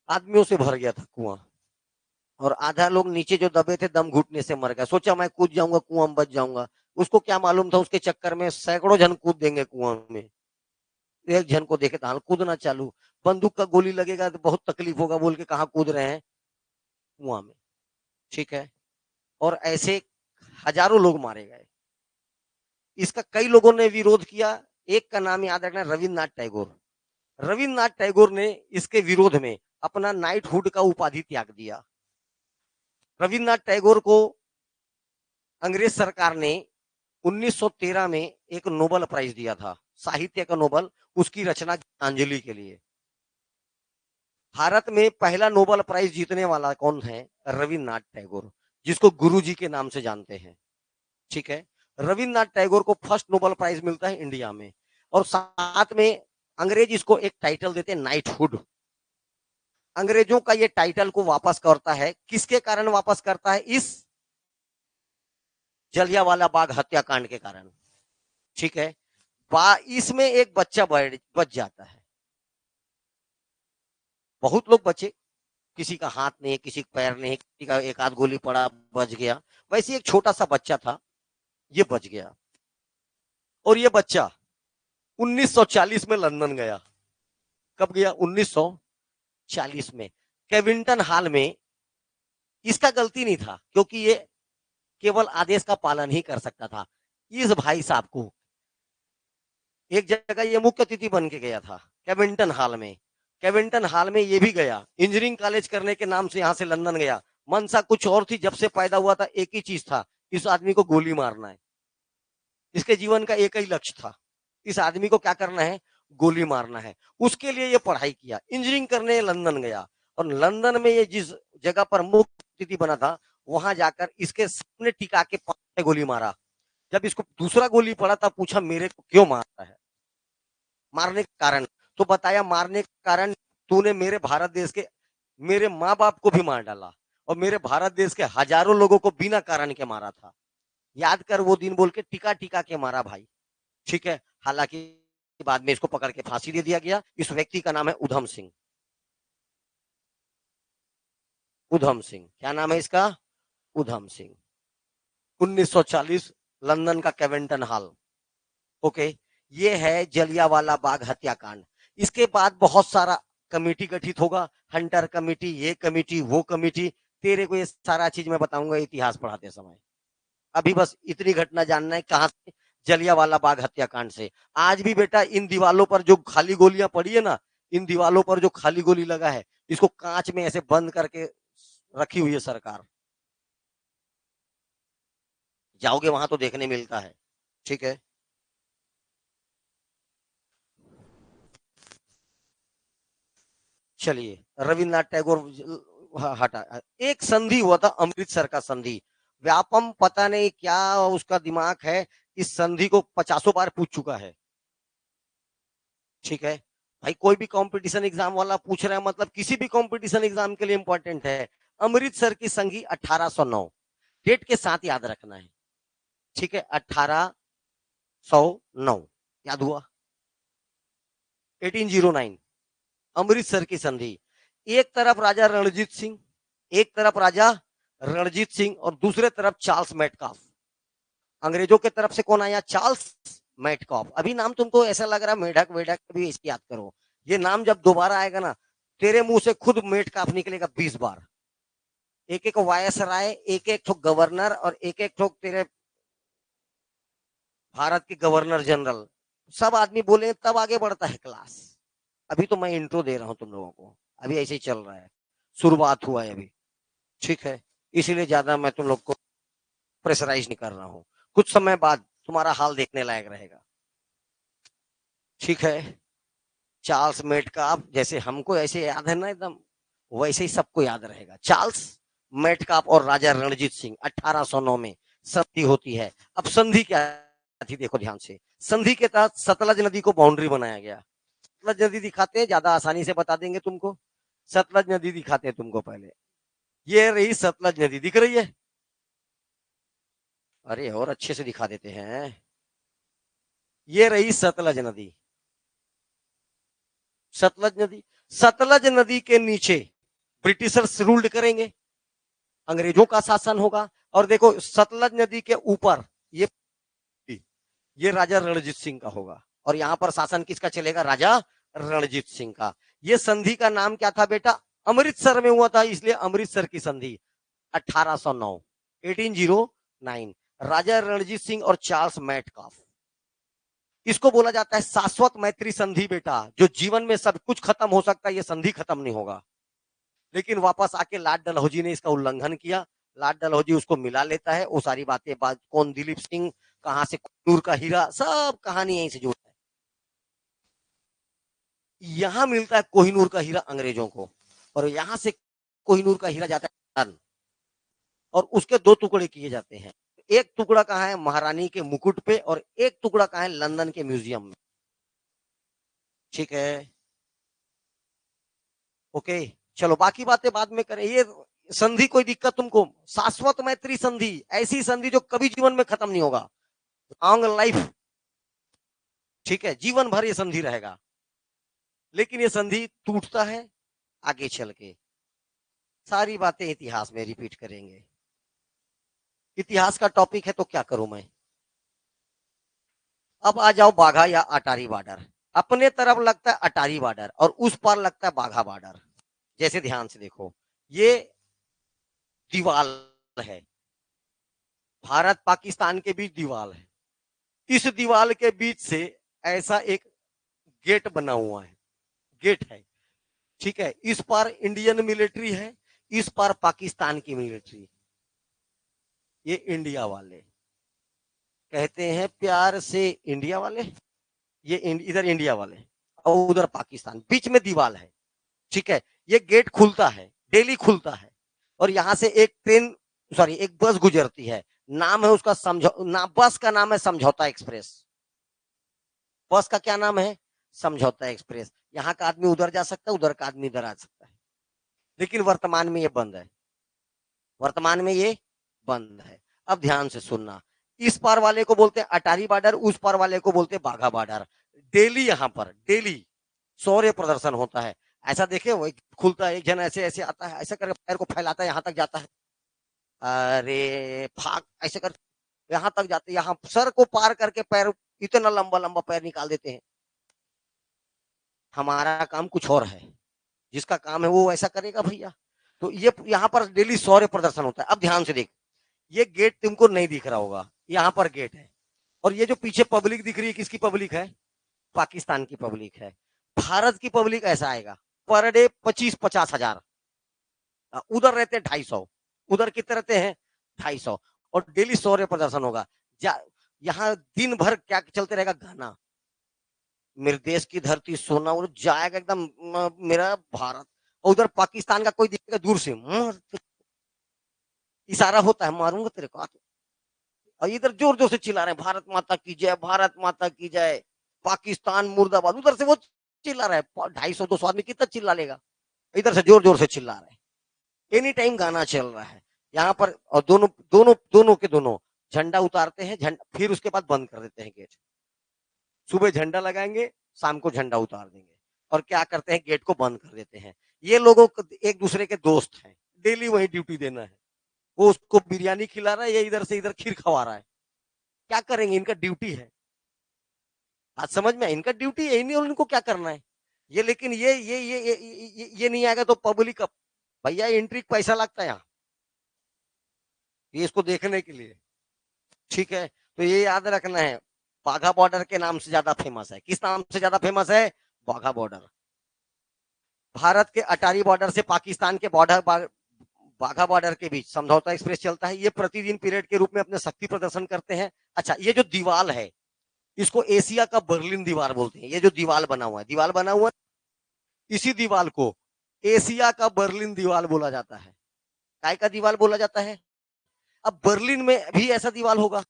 आदमियों से भर गया था कुआं, और आधा लोग नीचे जो दबे थे दम घुटने से मर गए। सोचा मैं कूद जाऊंगा, कुआं में बच जाऊंगा। उसको क्या मालूम था, उसके चक्कर में सैकड़ों जन कूद देंगे कुआं में। एक जन को देखे तो कूदना चालू, बंदूक का गोली लगेगा तो बहुत तकलीफ होगा बोल के कहाँ कूद रहे हैं, कुआं में। ठीक है। और ऐसे हजारों लोग मारे गए। इसका कई लोगों ने विरोध किया। एक का नाम याद रखना, रविन्द्रनाथ टैगोर। रविन्द्रनाथ टैगोर ने इसके विरोध में अपना नाइटहुड का उपाधि त्याग दिया। रविन्द्रनाथ टैगोर को अंग्रेज सरकार ने 1913 में एक नोबेल प्राइज दिया था, साहित्य का नोबेल, उसकी रचना गीतांजलि के लिए। भारत में पहला नोबेल प्राइज जीतने वाला कौन है? रविन्द्रनाथ टैगोर, जिसको गुरुजी के नाम से जानते हैं। ठीक है। रविन्द्रनाथ टैगोर को फर्स्ट नोबेल प्राइज मिलता है इंडिया में, और साथ में अंग्रेज इसको एक टाइटल देते हैं, नाइटहुड। अंग्रेजों का ये टाइटल को वापस करता है, किसके कारण वापस करता है? इस जलियांवाला बाग हत्याकांड के कारण। ठीक है। इसमें एक बच्चा बच जाता है, बहुत लोग बचे, किसी का हाथ नहीं, किसी का पैर नहीं, किसी का एक आध गोली पड़ा बच गया। वैसे एक छोटा सा बच्चा था, ये बच गया। और ये बच्चा 1940 में लंदन गया। कब गया? 1940 में, केविंटन हॉल में। इसका गलती नहीं था, क्योंकि ये केवल आदेश का पालन ही कर सकता था। इस भाई साहब को एक जगह ये मुख्य अतिथि बन के गया था, केविंटन हॉल में। केविंटन हॉल में ये भी गया, इंजीनियरिंग कॉलेज करने के नाम से यहां से लंदन गया। मनसा कुछ और थी, जब से पैदा हुआ था एक ही चीज था, इस आदमी को गोली मारना है। इसके जीवन का एक ही लक्ष्य था, इस आदमी को क्या करना है? गोली मारना है। उसके लिए ये पढ़ाई किया, इंजीनियरिंग करने लंदन गया। और लंदन में ये जिस जगह पर मुख्य अतिथि बना था, वहां जाकर इसके सामने टिका के 5 गोली मारा। जब इसको दूसरा गोली पड़ा तब पूछा मेरे को क्यों मारता है? मारने का कारण तो बताया, मारने का कारण तूने मेरे भारत देश के, मेरे माँ बाप को भी मार डाला, और मेरे भारत देश के हजारों लोगों को बिना कारण के मारा था। याद कर वो दिन बोल के टिका टिका के मारा भाई। ठीक है। हालांकि बाद में इसको पकड़ के फांसी दे दिया गया। इस व्यक्ति का नाम है उधम सिंह। उधम सिंह, क्या नाम है इसका? उधम सिंह। 1940, लंदन का केविंटन हॉल। ओके। ये है जलियांवाला बाग हत्याकांड। इसके बाद बहुत सारा कमेटी गठित होगा, हंटर कमेटी, ये कमेटी, वो कमेटी। तेरे को ये सारा चीज मैं बताऊंगा इतिहास पढ़ाते समय। अभी बस इतनी घटना जानना है, कहां से? जलियांवाला बाग हत्याकांड से। आज भी बेटा इन दीवालों पर जो खाली गोलियां पड़ी है ना, इन दीवालों पर जो खाली गोली लगा है, इसको कांच में ऐसे बंद करके रखी हुई है सरकार। जाओगे वहां तो देखने मिलता है। ठीक है। चलिए, रविन्द्रनाथ टैगोर हटा। एक संधि हुआ था, अमृतसर का संधि। व्यापम पता नहीं क्या उसका दिमाग है, इस संधि को 50 बार पूछ चुका है। ठीक है। भाई कोई भी कंपटीशन एग्जाम वाला पूछ रहा है, मतलब किसी भी कंपटीशन एग्जाम के लिए इंपॉर्टेंट है। अमृतसर की संधि 1809, डेट के साथ याद रखना है। ठीक है। 1809 याद हुआ। 1809 अमृतसर की संधि। एक तरफ राजा रणजीत सिंह, एक तरफ राजा रणजीत सिंह, और दूसरे तरफ चार्ल्स मेटकाफ। अंग्रेजों के तरफ से कौन आया? Charles Metcalfe. अभी नाम तुमको ऐसा लग रहा है मेढक वेढक, भी इसकी याद करो। ये नाम जब दोबारा आएगा ना, तेरे मुंह से खुद मेटकाफ निकलेगा 20 बार। एक एक वायस राय, एक एक ठो गवर्नर, और एक एक ठो तेरे भारत के गवर्नर जनरल, सब आदमी बोले तब आगे बढ़ता है क्लास। अभी तो मैं इंट्रो दे रहा हूं तुम लोगों को, अभी ऐसे ही चल रहा है, शुरुआत हुआ है अभी, ठीक है। इसीलिए ज्यादा मैं तुम लोग को प्रेशराइज नहीं कर रहा हूँ, कुछ समय बाद तुम्हारा हाल देखने लायक रहेगा, ठीक है। चार्ल्स मेटकाफ, जैसे हमको ऐसे याद है ना एकदम, वैसे ही सबको याद रहेगा। चार्ल्स मेटकाफ और राजा रणजीत सिंह 1809 में संधि होती है। अब संधि क्या थी देखो ध्यान से। संधि के तहत सतलज नदी को बाउंड्री बनाया गया। सतलज नदी दिखाते हैं, ज्यादा आसानी से बता देंगे तुमको। सतलज नदी दिखाते हैं तुमको पहले, ये रही सतलज नदी, दिख रही है? अरे और अच्छे से दिखा देते हैं, ये रही सतलज नदी। सतलज नदी, सतलज नदी के नीचे ब्रिटिशर्स रूल्ड करेंगे, अंग्रेजों का शासन होगा। और देखो सतलज नदी के ऊपर ये राजा रणजीत सिंह का होगा, और यहां पर शासन किसका चलेगा? राजा रणजीत सिंह का। ये संधि का नाम क्या था बेटा? अमृतसर में हुआ था, इसलिए अमृतसर की संधि 1809, 1809। राजा रणजीत सिंह और चार्ल्स मेटकाफ, इसको बोला जाता है शाश्वत मैत्री संधि बेटा। जो जीवन में सब कुछ खत्म हो सकता है, ये संधि खत्म नहीं होगा। लेकिन वापस आके लार्ड डलहौजी ने इसका उल्लंघन किया। लार्ड डलहौजी उसको मिला लेता है, वो सारी बातें बात, कौन दिलीप सिंह, कहां से कोहिनूर का हीरा, सब कहानी यहीं से जुड़ता है। यहां मिलता है कोहिनूर का हीरा अंग्रेजों को, और यहां से कोहिनूर का हीरा जाता है लंदन, और उसके दो टुकड़े किए जाते हैं। एक टुकड़ा कहाँ है? महारानी के मुकुट पे, और एक टुकड़ा कहाँ है? लंदन के म्यूजियम में, ठीक है। ओके, चलो बाकी बातें बाद में करें। ये संधि कोई दिक्कत तुमको? शाश्वत मैत्री संधि, ऐसी संधि जो कभी जीवन में खत्म नहीं होगा, लॉन्ग लाइफ, ठीक है, जीवन भर ये संधि रहेगा। लेकिन ये संधि टूटता है आगे चल के, सारी बातें इतिहास में रिपीट करेंगे। इतिहास का टॉपिक है तो क्या करूं मैं। अब आ जाओ बाघा या अटारी बॉर्डर। अपने तरफ लगता है अटारी बॉर्डर, और उस पार लगता है बाघा बॉर्डर। जैसे ध्यान से देखो, ये दीवाल है, भारत पाकिस्तान के बीच दीवाल है। इस दीवाल के बीच से ऐसा एक गेट बना हुआ है, गेट है, ठीक है। इस पार इंडियन मिलिट्री है, इस पार पाकिस्तान की मिलिट्री। ये इंडिया वाले कहते हैं प्यार से इंडिया वाले, ये इधर इंडिया वाले, और उधर पाकिस्तान, बीच में दीवाल है, ठीक है। ये गेट खुलता है, डेली खुलता है, और यहां से एक ट्रेन, सॉरी एक बस गुजरती है। नाम है उसका बस का नाम है समझौता एक्सप्रेस। बस का क्या नाम है? समझौता एक्सप्रेस। यहाँ का आदमी उधर जा सकता है, उधर का आदमी इधर आ सकता है। लेकिन वर्तमान में ये बंद है, वर्तमान में ये बंद है। अब ध्यान से सुनना, इस पार वाले को बोलते हैं अटारी बॉर्डर, उस पार वाले को बोलते हैं बाघा बॉर्डर। डेली यहाँ पर डेली शौर्य प्रदर्शन होता है। ऐसा देखे, वो खुलता है, एक जन ऐसे ऐसे आता है, ऐसा करके पैर को फैलाता है, यहाँ तक जाता है, अरे भाग, ऐसे कर यहाँ तक जाते, यहाँ सर को पार करके पैर, इतना लंबा लंबा पैर निकाल देते हैं। हमारा काम कुछ और है, जिसका काम है वो ऐसा करेगा भैया। तो ये यहाँ पर डेली शौर्य प्रदर्शन होता है। अब ध्यान से देख, ये गेट तुमको नहीं दिख रहा होगा, यहाँ पर गेट है, और ये जो पीछे पब्लिक दिख रही है, किसकी पब्लिक है? पाकिस्तान की पब्लिक है। भारत की पब्लिक ऐसा आएगा, पर डे 25-50 हजार, उधर रहते हैं 250, उधर कितने रहते हैं? 250, और डेली शौर्य प्रदर्शन होगा। यहाँ दिन भर क्या चलते रहेगा? गाना, मेरे देश की धरती सोना, वो जाएगा एकदम, मेरा भारत। और उधर पाकिस्तान का कोई दिखेगा दूर से, इशारा होता है, मारूंगा तेरे को। और इधर जोर जोर से चिल्ला रहे हैं, भारत माता की जय, भारत माता की जय, पाकिस्तान मुर्दाबाद। उधर से वो चिल्ला रहा है, 250-200 आदमी कितना चिल्ला लेगा, इधर से जोर जोर से चिल्ला रहे हैं, एनी टाइम गाना चल रहा है यहाँ पर। और दोनों दोनों दोनों के दोनों झंडा उतारते हैं, झंडा फिर उसके बाद बंद कर देते हैं गेट। सुबह झंडा लगाएंगे, शाम को झंडा उतार देंगे, और क्या करते हैं? गेट को बंद कर देते हैं। ये लोगों को एक दूसरे के दोस्त हैं, डेली वही ड्यूटी देना है। वो उसको बिरयानी खिला रहा है, ये इधर से इधर खीर खवा रहा है, क्या करेंगे? इनका ड्यूटी है। आज समझ में, इनका ड्यूटी है, इन्हीं उनको क्या करना है। ये लेकिन ये नहीं आएगा तो पब्लिक, भैया एंट्री पैसा लगता है यहाँ, ये इसको देखने के लिए, ठीक है। तो ये याद रखना है, बाघा बॉर्डर के नाम से ज्यादा फेमस है। किस नाम से ज्यादा फेमस है? बाघा बॉर्डर। भारत के अटारी बॉर्डर से पाकिस्तान के बॉर्डर बाघा बॉर्डर के बीच समझौता एक्सप्रेस चलता है। ये प्रतिदिन पीरियड के रूप में अपने शक्ति प्रदर्शन करते हैं। अच्छा, ये जो दीवार है इसको एशिया का बर्लिन दीवार बोलते हैं। ये जो दीवार बना हुआ है, इसी दीवार को एशिया का बर्लिन दीवार बोला जाता है। काय का दीवार बोला जाता है? अब बर्लिन में भी ऐसा दीवार होगा,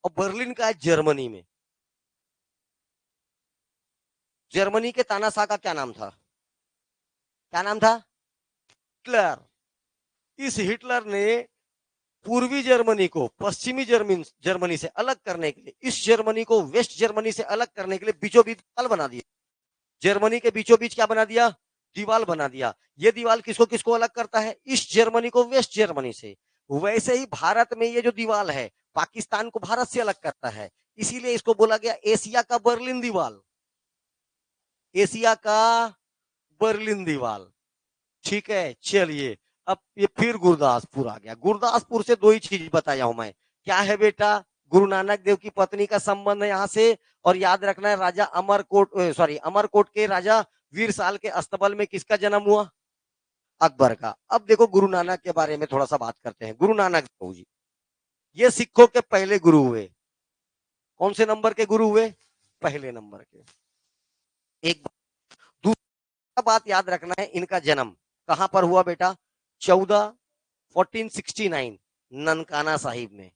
और बर्लिन का है जर्मनी में। जर्मनी के तानाशाह का क्या नाम था? क्या नाम था? हिटलर। इस हिटलर ने पूर्वी जर्मनी को पश्चिमी जर्मनी से अलग करने के लिए, इस जर्मनी को वेस्ट जर्मनी से अलग करने के लिए बीचों बीच दीवार बना दिया। जर्मनी के बीचों बीच क्या बना दिया? दीवार बना दिया। ये दीवार किसको किसको अलग करता है? ईस्ट जर्मनी को वेस्ट जर्मनी से। वैसे ही भारत में ये जो दीवार है पाकिस्तान को भारत से अलग करता है, इसीलिए इसको बोला गया एशिया का बर्लिन दीवार। एशिया का बर्लिन दीवार। ठीक है, चलिए अब ये फिर गुरदासपुर आ गया। गुरदासपुर से दो ही चीज बताया हूं मैं। क्या है बेटा? गुरु नानक देव की पत्नी का संबंध है यहां से, और याद रखना है राजा अमरकोट के राजा वीर साल के अस्तबल में किसका जन्म हुआ? अकबर का। अब देखो गुरु नानक के बारे में थोड़ा सा बात करते हैं। गुरु नानक देव जी ये सिखों के पहले गुरु हुए। कौन से नंबर के गुरु हुए? पहले नंबर के। एक दूसरा बात याद रखना है, इनका जन्म कहां पर हुआ बेटा? 1469 ननकाना साहिब में।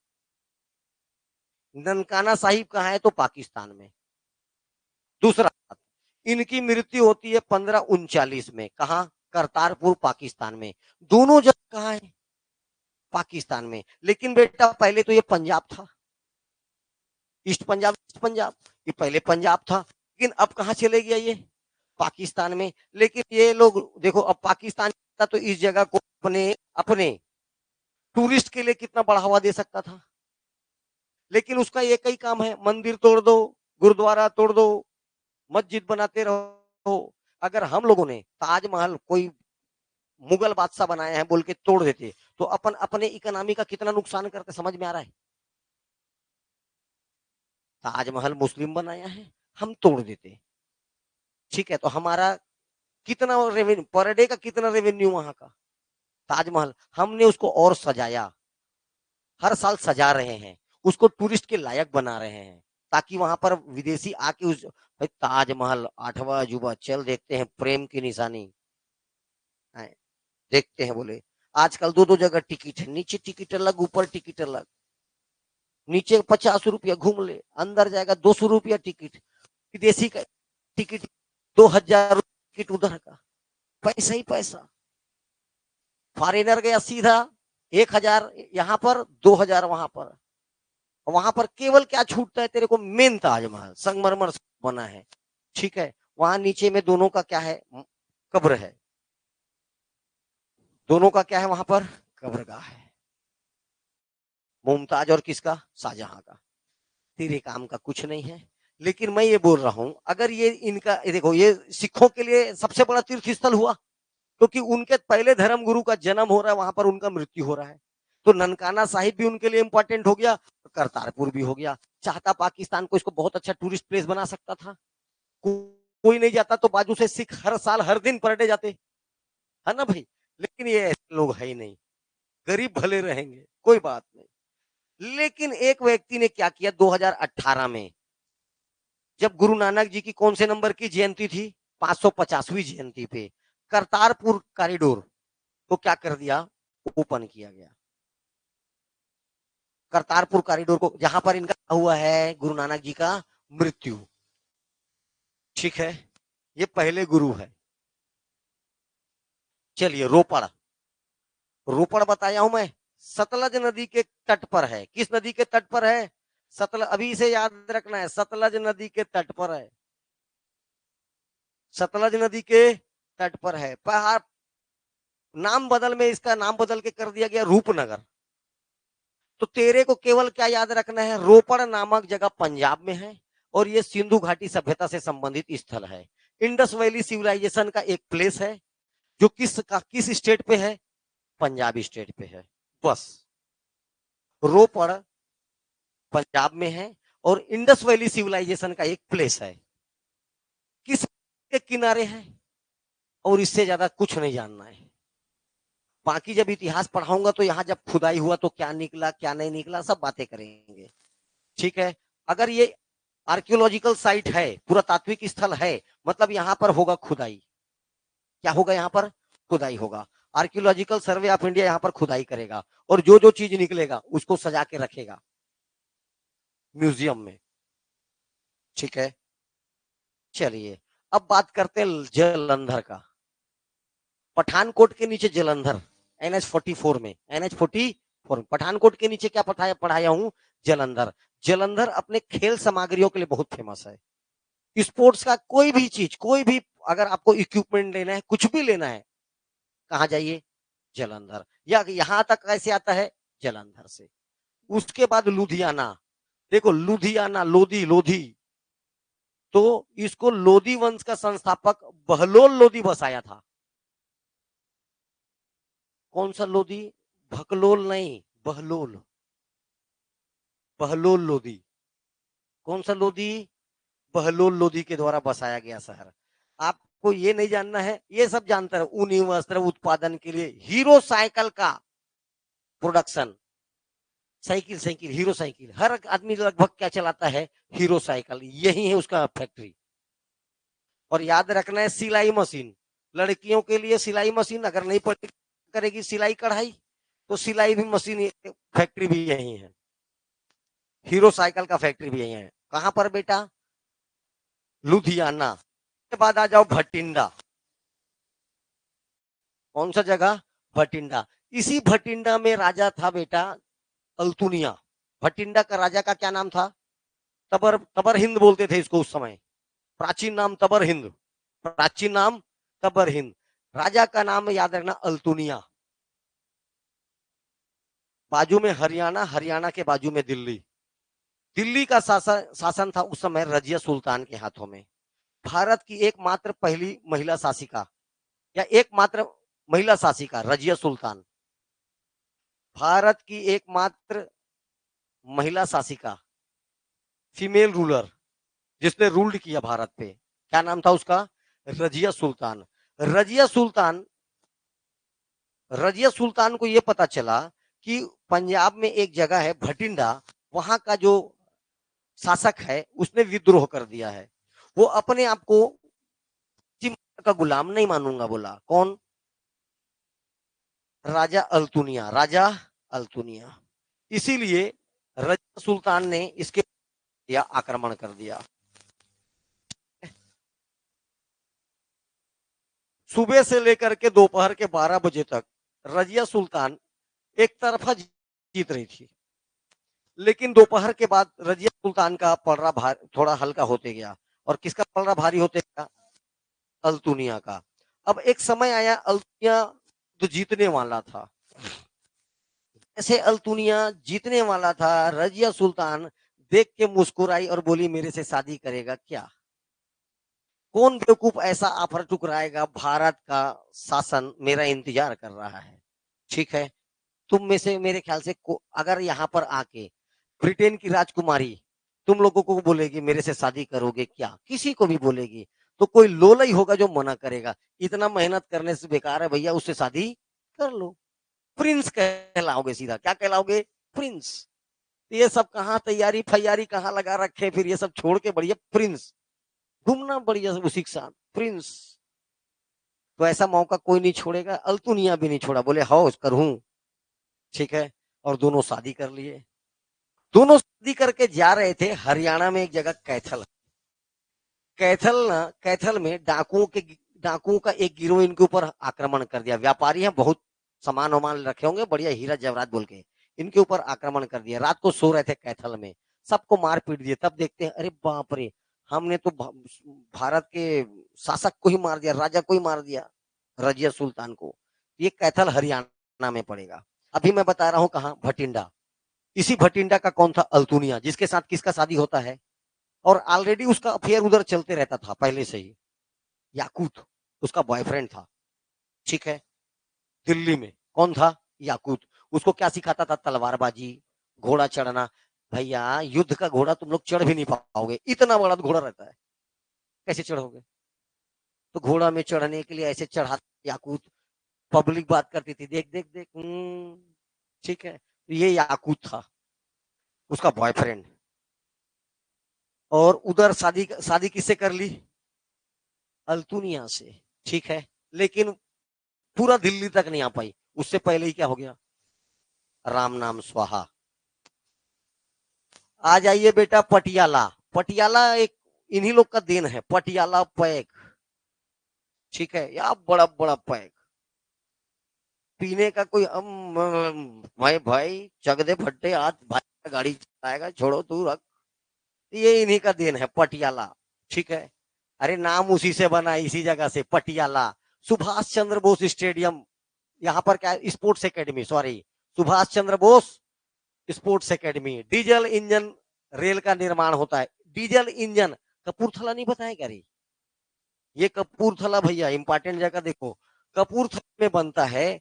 ननकाना साहिब कहाँ है? तो पाकिस्तान में। दूसरा बात, इनकी मृत्यु होती है 1539 में। कहा? करतारपुर पाकिस्तान में। दोनों जगह कहाँ है? पाकिस्तान में। लेकिन बेटा पहले तो ये पंजाब था, ईस्ट पंजाब, वेस्ट पंजाब। ये पहले पंजाब था, लेकिन अब कहाँ चले गया? ये पाकिस्तान में। लेकिन ये लोग देखो, अब पाकिस्तान था तो इस जगह को अपने अपने टूरिस्ट के लिए कितना बढ़ावा दे सकता था। लेकिन उसका एक ही काम है, मंदिर तोड़ दो, गुरुद्वारा तोड़ दो, मस्जिद बनाते रहो। अगर हम लोगों ने ताजमहल कोई मुगल बादशाह बनाया है बोल के तोड़ देते, तो अपन अपने इकोनॉमी का कितना नुकसान करते, समझ में आ रहा है? ताजमहल मुस्लिम बनाया है, हम तोड़ देते, ठीक है, तो हमारा कितना रेवेन्यू पर डे का, कितना रेवेन्यू वहां का? ताजमहल हमने उसको और सजाया, हर साल सजा रहे हैं, उसको टूरिस्ट के लायक बना रहे हैं, ताकि वहां पर विदेशी आके उस भाई ताजमहल 8वां अजूबा, चल देखते हैं, प्रेम की निशानी देखते हैं। बोले आजकल दो दो जगह टिकट है, नीचे टिकट अलग, ऊपर टिकट अलग। नीचे 50 रुपया घूम ले, अंदर जाएगा 200 रुपया टिकट। विदेशी का टिकट 2000 टिकट उधर का, पैसा ही पैसा। फॉरेनर गया सीधा 1000 यहाँ पर, 2000 वहां पर। वहां पर केवल क्या छूटता है तेरे को? मेन ताजमहल संगमरमर से बना है, ठीक है। वहां नीचे में दोनों का क्या है? कब्र है। दोनों का क्या है वहां पर? कब्रगाह है। मुमताज और किसका? शाहजहां का। तेरे काम का कुछ नहीं है। लेकिन मैं ये बोल रहा हूं, अगर ये इनका देखो, ये सिखों के लिए सबसे बड़ा तीर्थ स्थल हुआ, क्योंकि उनके पहले धर्म गुरु का जन्म हो रहा है, वहां पर उनका मृत्यु हो रहा है। तो ननकाना साहिब भी उनके लिए इंपॉर्टेंट हो गया, करतारपुर भी हो गया। चाहता पाकिस्तान को इसको बहुत अच्छा टूरिस्ट प्लेस बना सकता था, कोई नहीं जाता, तो बाजू से सिख हर साल हर दिन पर डे जाते, है ना भाई। लेकिन ये ऐसे लोग है ही नहीं, गरीब भले रहेंगे, कोई बात नहीं। लेकिन एक व्यक्ति ने क्या किया 2018 में, जब गुरु नानक जी की कौन से नंबर की जयंती थी? 550वीं जयंती पे करतारपुर कॉरिडोर को क्या कर दिया? ओपन किया गया। करतारपुर कॉरिडोर को, जहां पर इनका हुआ है गुरु नानक जी का मृत्यु, ठीक है। ये पहले गुरु है। चलिए रोपड़, रोपड़ बताया हूं मैं, सतलज नदी के तट पर है। किस नदी के तट पर है? सतलज, अभी से याद रखना है, सतलज नदी के तट पर है। सतलज नदी के तट पर है। पहाड़ नाम बदल में, इसका नाम बदल के कर दिया गया रूपनगर। तो तेरे को केवल क्या याद रखना है? रोपड़ नामक जगह पंजाब में है, और ये सिंधु घाटी सभ्यता से संबंधित स्थल है। इंडस वैली सिविलाइजेशन का एक प्लेस है, जो किस स्टेट पे है? पंजाबी स्टेट पे है। बस रोपड़ पंजाब में है, और इंडस वैली सिविलाइजेशन का एक प्लेस है, किस के किनारे है, और इससे ज्यादा कुछ नहीं जानना है। बाकी जब इतिहास पढ़ाऊंगा तो यहाँ जब खुदाई हुआ तो क्या निकला क्या नहीं निकला सब बातें करेंगे, ठीक है। अगर ये आर्कियोलॉजिकल साइट है, पुरातात्विक स्थल है, मतलब यहाँ पर होगा खुदाई। क्या होगा यहाँ पर? खुदाई होगा। आर्कियोलॉजिकल सर्वे ऑफ इंडिया यहाँ पर खुदाई करेगा और जो जो चीज निकलेगा उसको सजा के रखेगा म्यूजियम में, ठीक है। चलिए अब बात करते हैं जलंधर का। पठानकोट के नीचे जलंधर, NH-44 में, NH-44 पठानकोट के नीचे क्या पढ़ाया हूं? जलंधर। जलंधर अपने खेल सामग्रियों के लिए बहुत फेमस है। स्पोर्ट्स का कोई भी चीज, कोई भी अगर आपको इक्विपमेंट लेना है, कुछ भी लेना है, कहां जाइए? जलंधर। या यहां तक कैसे आता है? जलंधर से। उसके बाद लुधियाना, देखो लुधियाना, लोधी लोधी, तो इसको लोधी वंश का संस्थापक बहलोल लोधी बसाया था। कौन सा लोधी? भकलोल नहीं, बहलोल, बहलोल लोधी। कौन सा लोधी? बहलोल लोधी के द्वारा बसाया गया शहर। आपको ये नहीं जानना है, ये सब जानते हैं। ऊनी वस्त्र उत्पादन के लिए हीरो साइकिल का production, cycle cycle Hero cycle, हर आदमी लगभग क्या चलाता है? हीरो साइकिल, यही है उसका फैक्ट्री। और याद रखना है सिलाई मशीन, लड़कियों के लिए सिलाई मशीन, अगर नहीं करेगी सिलाई कढ़ाई तो सिलाई भी मशीन फैक्ट्री भी यही है। हीरो साइकिल का फैक्ट्री भी यही है। कहां पर बेटा? लुधियाना। के बाद आ जाओ भटिंडा। कौन सा जगह? भटिंडा। इसी भटिंडा में राजा था बेटा अल्तुनिया। भटिंडा का राजा का क्या नाम था? तबर, तबर हिंद बोलते थे इसको उस समय। प्राचीन नाम तबर हिंद, प्राचीन नाम तबर हिंद। राजा का नाम याद रखना अल्तुनिया। बाजू में हरियाणा, हरियाणा के बाजू में दिल्ली। दिल्ली का शासन था उस समय रजिया सुल्तान के हाथों में। भारत की एकमात्र पहली महिला शासिका, या एकमात्र महिला शासिका रजिया सुल्तान। भारत की एकमात्र महिला शासिका, फीमेल रूलर, जिसने रूल्ड किया भारत पे। क्या नाम था उसका? रजिया सुल्तान। रजिया सुल्तान, रजिया सुल्तान को यह पता चला कि पंजाब में एक जगह है भटिंडा, वहां का जो शासक है उसने विद्रोह कर दिया है। वो अपने आप को का गुलाम नहीं मानूंगा बोला। कौन? राजा अल्तुनिया, राजा अल्तुनिया। इसीलिए रजिया सुल्तान ने इसके या आक्रमण कर दिया। सुबह से लेकर के दोपहर के 12 बजे तक रजिया सुल्तान एक तरफा जीत रही थी, लेकिन दोपहर के बाद रजिया सुल्तान का पलड़ा थोड़ा हल्का होते गया। और किसका पलड़ा भारी होते गया? अल्तुनिया का। अब एक समय आया अल्तुनिया तो जीतने वाला था। ऐसे अल्तुनिया जीतने वाला था, रजिया सुल्तान देख के मुस्कुराई और बोली मेरे से शादी करेगा क्या? कौन बेवकूफ ऐसा ऑफर ठुकराएगा? भारत का शासन मेरा इंतजार कर रहा है, ठीक है। तुम में से मेरे ख्याल से अगर यहाँ पर आके ब्रिटेन की राजकुमारी तुम लोगों को बोलेगी मेरे से शादी करोगे क्या, किसी को भी बोलेगी, तो कोई लोला ही होगा जो मना करेगा। इतना मेहनत करने से बेकार है भैया, उससे शादी कर लो। प्रिंस कहलाओगे, सीधा क्या कहलाओगे? प्रिंस। ये सब कहाँ तैयारी फैयारी कहाँ लगा रखे, फिर ये सब छोड़ के बढ़िया प्रिंस, घूमना बढ़िया उसी के साथ प्रिंस। तो ऐसा मौका कोई नहीं छोड़ेगा, अल्तुनिया भी नहीं छोड़ा, बोले हाउ करूं, ठीक है। और दोनों शादी कर लिए। दोनों शादी करके जा रहे थे हरियाणा में एक जगह कैथल। कैथल ना, कैथल में डाकुओं का एक गिरोह इनके ऊपर आक्रमण कर दिया। व्यापारी हैं, बहुत सामान वामान रखे होंगे बढ़िया हीरा जवाहरात बोल के, इनके ऊपर आक्रमण कर दिया। रात को सो रहे थे कैथल में, सबको मार पीट दिए। तब देखते हैं अरे बाप रे, हमने तो भारत के शासक को ही मार दिया, राजा को ही मार दिया, रजिया सुल्तान को। ये कैथल हरियाणा में पड़ेगा। अभी मैं बता रहा हूं कहां, भटिंडा। इसी भटिंडा का कौन था? अल्तुनिया, जिसके साथ किसका शादी होता है, और ऑलरेडी उसका अफेयर उधर चलते रहता था पहले से ही। याकूत उसका बॉयफ्रेंड था, ठीक है। दिल्ली में कौन था? याकूत। उसको क्या सिखाता था? तलवारबाजी, घोड़ा चढ़ना। भैया युद्ध का घोड़ा तुम लोग चढ़ भी नहीं पाओगे, इतना बड़ा घोड़ा रहता है, कैसे चढ़ोगे? तो घोड़ा में चढ़ने के लिए ऐसे चढ़ा याकूत, पब्लिक बात करती थी, देख देख देख, ठीक है। तो ये याकूत था, उसका बॉयफ्रेंड। और उधर शादी शादी किससे कर ली? अल्तुनिया से, ठीक है। लेकिन पूरा दिल्ली तक नहीं आ पाई, उससे पहले ही क्या हो गया? राम नाम स्वाहा। आ जाइए बेटा पटियाला। पटियाला एक इन्हीं लोग का देन है, पटियाला पैक, ठीक है, या बड़ा बड़ा पैक पीने का कोई भाई भाई चक दे फट्टे हाथ भाई, गाड़ी चलाएगा, छोड़ो तू रख। ये इन्हीं का देन है पटियाला, ठीक है। अरे नाम उसी से बना, इसी जगह से पटियाला। सुभाष चंद्र बोस स्टेडियम, यहाँ पर क्या, sports academy, sorry, Subhash Chandra Bose sports academy. Diesel engine rail का निर्माण होता है। डीजल इंजन कपूरथला नहीं बताया क्या रे? ये कपूरथला भैया इंपॉर्टेंट जगह, देखो कपूरथला में बनता है।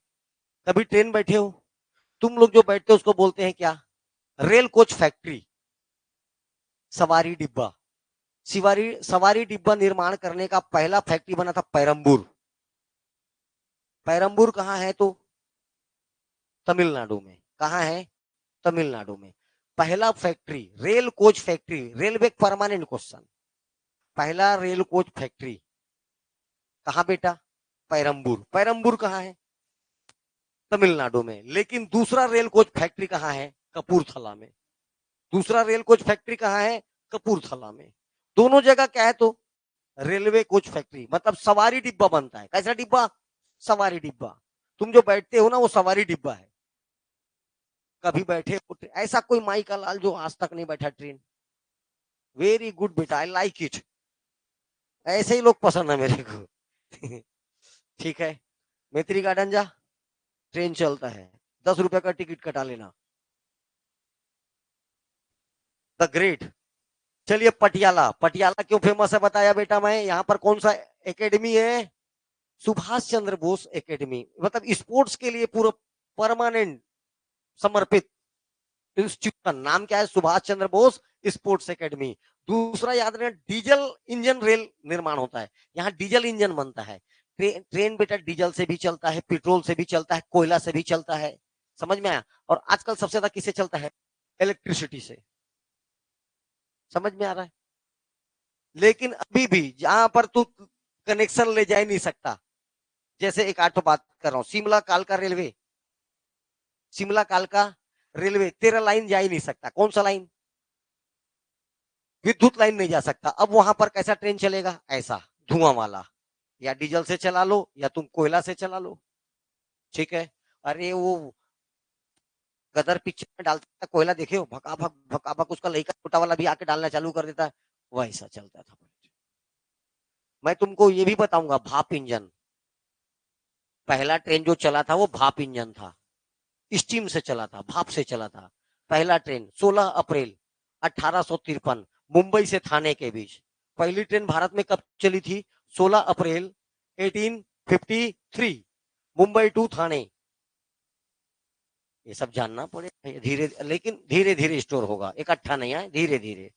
कभी ट्रेन बैठे हो तुम लोग? जो बैठते हो उसको बोलते हैं क्या? Rail coach factory. सवारी डिब्बा, सवारी डिब्बा निर्माण करने का पहला फैक्ट्री बना था पेरम्बूर। पेरम्बूर कहाँ है? तो तमिलनाडु में। कहाँ है? तमिलनाडु में। पहला factory rail coach factory, railway permanent question, पहला रेल कोच फैक्ट्री कहाँ बेटा? पेरम्बूर। पेरम्बूर कहाँ है? तमिलनाडु में। लेकिन दूसरा रेल कोच फैक्ट्री कहाँ है? कपूरथला में। दूसरा रेल कोच फैक्ट्री कहाँ है? कपूरथला में। दोनों जगह क्या है? तो रेलवे कोच फैक्ट्री, मतलब सवारी डिब्बा बनता है। कैसा डिब्बा? सवारी डिब्बा। तुम जो बैठते हो ना, वो सवारी डिब्बा है। कभी बैठे हो ऐसा कोई माई का लाल जो आज तक नहीं बैठा ट्रेन? वेरी गुड बेटा, आई लाइक इट। ऐसे ही लोग पसंद है मेरे को। ठीक है, मैत्री गार्डन जा, ट्रेन चलता है, 10 रुपए का टिकट कटा लेना। The great. चलिए पटियाला, पटियाला क्यों फेमस है बताया बेटा मैं। यहाँ पर कौन सा एकेडमी है? सुभाष चंद्र बोस एकेडमी, मतलब स्पोर्ट्स के लिए पूरा परमानेंट समर्पित इंस्टीट्यूट का नाम क्या है? Subhash Chandra Bose sports academy. दूसरा याद रखना, डीजल इंजन रेल निर्माण होता है, यहाँ डीजल इंजन बनता है। ट्रेन बेटा डीजल से भी चलता है, पेट्रोल से भी चलता है, कोयला से भी चलता है। समझ में आया? और आजकल सबसे ज्यादा किससे चलता है? इलेक्ट्रिसिटी से। समझ में आ रहा है? लेकिन अभी भी जहां पर तू कनेक्शन ले जा ही नहीं सकता, जैसे एक आठ बात कर रहा हूं, शिमला कालका रेलवे, शिमला कालका रेलवे, तेरा लाइन जा ही नहीं सकता। कौन सा लाइन? विद्युत लाइन नहीं जा सकता। अब वहां पर कैसा ट्रेन चलेगा? ऐसा धुआं वाला, या डीजल से चला लो या तुम कोयला से चला लो, ठीक है। अरे वो गदर पिक्चर में डालता था कोयला, देखे हो? भका भक उसका लड़का छोटा वाला भी आके डालना चालू कर देता है, वैसा चलता था। मैं तुमको ये भी बताऊंगा, भाप इंजन, पहला ट्रेन जो चला था वो भाप इंजन था, स्टीम से चला था, भाप से चला था। पहला ट्रेन 16 अप्रैल 1853 मुंबई से थाने के बीच। पहली ट्रेन भारत में कब चली थी? 16 अप्रैल 1853, मुंबई टू थाने। ये सब जानना पड़ेगा धीरे, लेकिन धीरे धीरे स्टोर होगा, इकट्ठा नहीं है, धीरे धीरे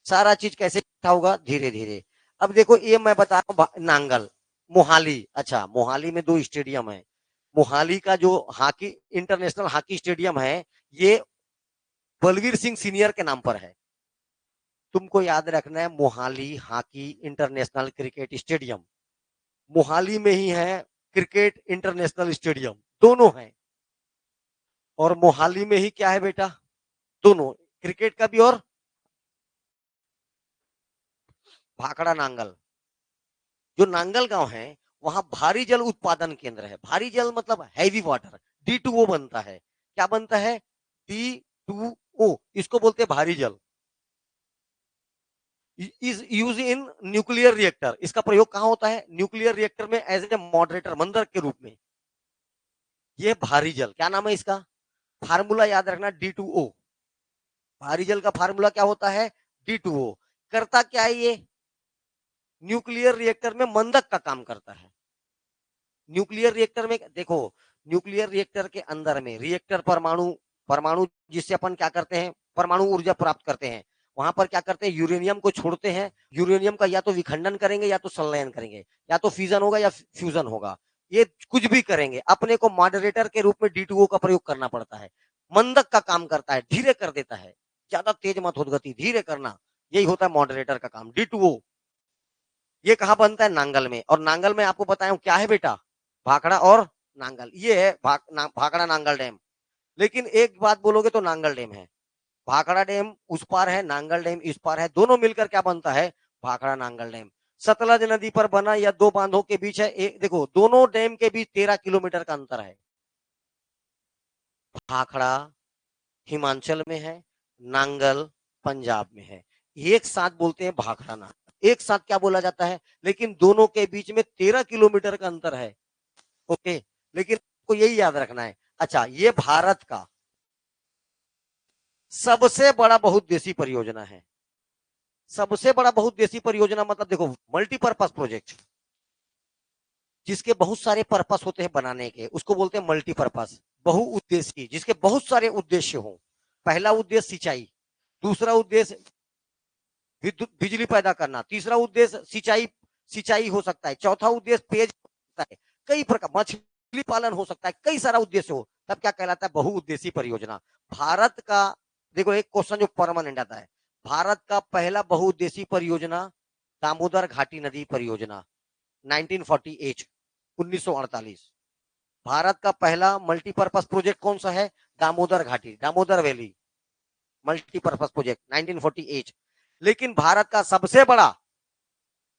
सारा चीज कैसे इकट्ठा होगा, धीरे धीरे। अब देखो ये मैं बता रहा हूँ, नांगल, मोहाली। अच्छा, मोहाली में दो स्टेडियम है। मोहाली का जो हॉकी, इंटरनेशनल हॉकी स्टेडियम है, ये बलवीर सिंह सीनियर के नाम पर है। तुमको याद रखना है, Mohali hockey international cricket stadium Mohali में ही है, क्रिकेट इंटरनेशनल स्टेडियम दोनों है। और मोहाली में ही क्या है बेटा? दोनों, क्रिकेट का भी और भाखड़ा नांगल। जो नांगल गांव है वहां भारी जल उत्पादन केंद्र है। भारी जल मतलब हैवी वाटर, D2O बनता है। क्या बनता है? D2O, इसको बोलते हैं भारी जल। Is use in nuclear reactor, इसका प्रयोग कहां होता है? न्यूक्लियर रिएक्टर में एज ए मॉडरेटर, मंदक के रूप में। ये भारी जल, क्या नाम है इसका? फार्मूला याद रखना, D2O। भारी जल का फार्मूला क्या होता है? D2O। करता क्या है ये? न्यूक्लियर रिएक्टर में मंदक का काम करता है। न्यूक्लियर रिएक्टर में देखो, न्यूक्लियर रिएक्टर के अंदर में रिएक्टर परमाणु परमाणु जिससे अपन क्या करते हैं, परमाणु ऊर्जा प्राप्त करते हैं, वहां पर क्या करते हैं, यूरेनियम को छोड़ते हैं। यूरेनियम का या तो विखंडन करेंगे या तो संलयन करेंगे, या तो फिजन होगा या फ्यूजन होगा, ये कुछ भी करेंगे। अपने को मॉडरेटर के रूप में D2O का प्रयोग करना पड़ता है। मंदक का काम करता है, धीरे कर देता है, ज्यादा तेज मत हो गति, धीरे करना, यही होता है मॉडरेटर का काम, D2O। ये कहाँ बनता है, नांगल में। और नांगल में आपको बताया क्या है बेटा, भाखड़ा और नांगल, ये है भाखड़ा नांगल डैम। लेकिन एक बात बोलोगे तो नांगल डैम है, भाखड़ा डैम उस पार है, नांगल डैम इस पार है, दोनों मिलकर क्या बनता है, भाखड़ा नांगल डैम। सतलज नदी पर बना या दो बांधों के बीच है, एक देखो दोनों डैम के बीच 13 किलोमीटर का अंतर है। भाखड़ा हिमाचल में है, नांगल पंजाब में है, एक साथ बोलते हैं भाखड़ा नांगल, एक साथ क्या बोला जाता है, लेकिन दोनों के बीच में 13 किलोमीटर का अंतर है। ओके, लेकिन आपको यही याद रखना है। अच्छा, ये भारत का सबसे बड़ा बहुउद्देशीय परियोजना है। सबसे बड़ा बहुउद्देशीय परियोजना मतलब देखो मल्टीपर्पज प्रोजेक्ट, जिसके बहुत सारे पर्पस होते हैं बनाने के, उसको बोलते हैं मल्टीपर्पज, बहुउद्देशीय, जिसके बहुत सारे उद्देश्य हो। पहला उद्देश्य सिंचाई, दूसरा उद्देश्य विद्युत बिजली पैदा करना, तीसरा उद्देश्य सिंचाई सिंचाई हो सकता है, चौथा उद्देश्य पेज हो सकता है, कई प्रकार मछली पालन हो सकता है, कई सारा उद्देश्य हो, तब क्या कहलाता है, बहुउद्देशीय परियोजना। भारत का देखो एक क्वेश्चन जो परमानेंट आता है, भारत का पहला बहुउद्देशीय परियोजना दामोदर घाटी नदी परियोजना 1948 1948। भारत का पहला मल्टीपर्पज प्रोजेक्ट कौन सा है, दामोदर घाटी, दामोदर वैली मल्टीपर्पज प्रोजेक्ट 1948। लेकिन भारत का सबसे बड़ा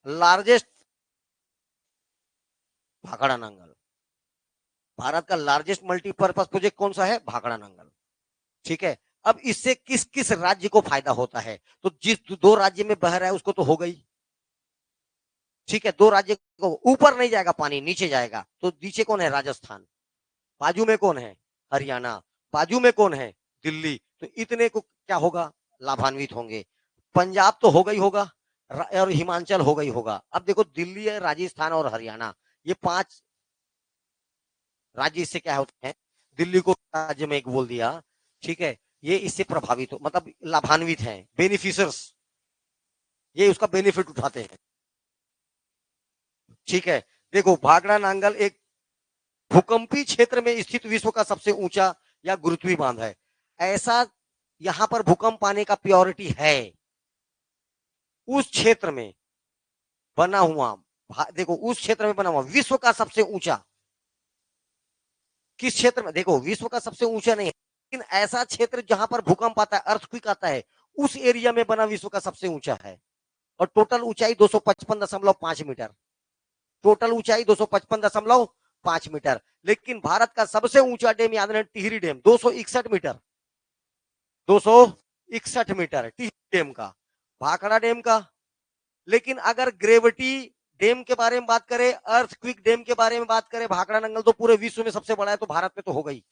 लार्जेस्ट भाखड़ा नांगल, भारत का लार्जेस्ट मल्टीपर्पज प्रोजेक्ट कौन सा है, भाखड़ा नांगल। ठीक है, अब इससे किस किस राज्य को फायदा होता है, तो जिस दो राज्य में बह रहा है उसको तो हो गई। ठीक है, दो राज्य को ऊपर नहीं जाएगा पानी, नीचे जाएगा, तो नीचे कौन है, राजस्थान, बाजू में कौन है, हरियाणा, बाजू में कौन है, दिल्ली, तो इतने को क्या होगा, लाभान्वित होंगे। पंजाब तो होगा ही होगा, और हिमाचल होगा ही होगा। अब देखो दिल्ली है, राजस्थान और हरियाणा, ये 5 राज्य इससे क्या होते हैं, दिल्ली को राज्य में एक बोल दिया, ठीक है, ये इससे प्रभावित हो, मतलब लाभान्वित हैं, बेनिफिशियर्स, ये उसका बेनिफिट उठाते हैं। ठीक है, देखो भाखड़ा नांगल एक भूकंपीय क्षेत्र में स्थित विश्व का सबसे ऊंचा या गुरुत्वीय बांध है। ऐसा यहां पर भूकंप आने का प्योरिटी है, उस क्षेत्र में बना हुआ, देखो उस क्षेत्र में बना हुआ विश्व का सबसे ऊंचा, किस क्षेत्र में, देखो विश्व का सबसे ऊंचा नहीं है, लेकिन ऐसा क्षेत्र जहां पर भूकंप आता है, अर्थक्वेक आता है, उस एरिया में बना विश्व का सबसे ऊंचा है। और टोटल ऊंचाई 255.5 मीटर, टोटल ऊंचाई 255.5 मीटर। लेकिन भारत का सबसे ऊंचा डैम याद रहे, Tehri dam 261 metre, 261 metre Tehri dam का, भाखड़ा डैम का। लेकिन अगर ग्रेविटी डैम के बारे में बात करें, अर्थक्वेक डैम के बारे में बात करें, भाखड़ा नंगल तो पूरे विश्व में सबसे बड़ा है, तो भारत में तो हो गई।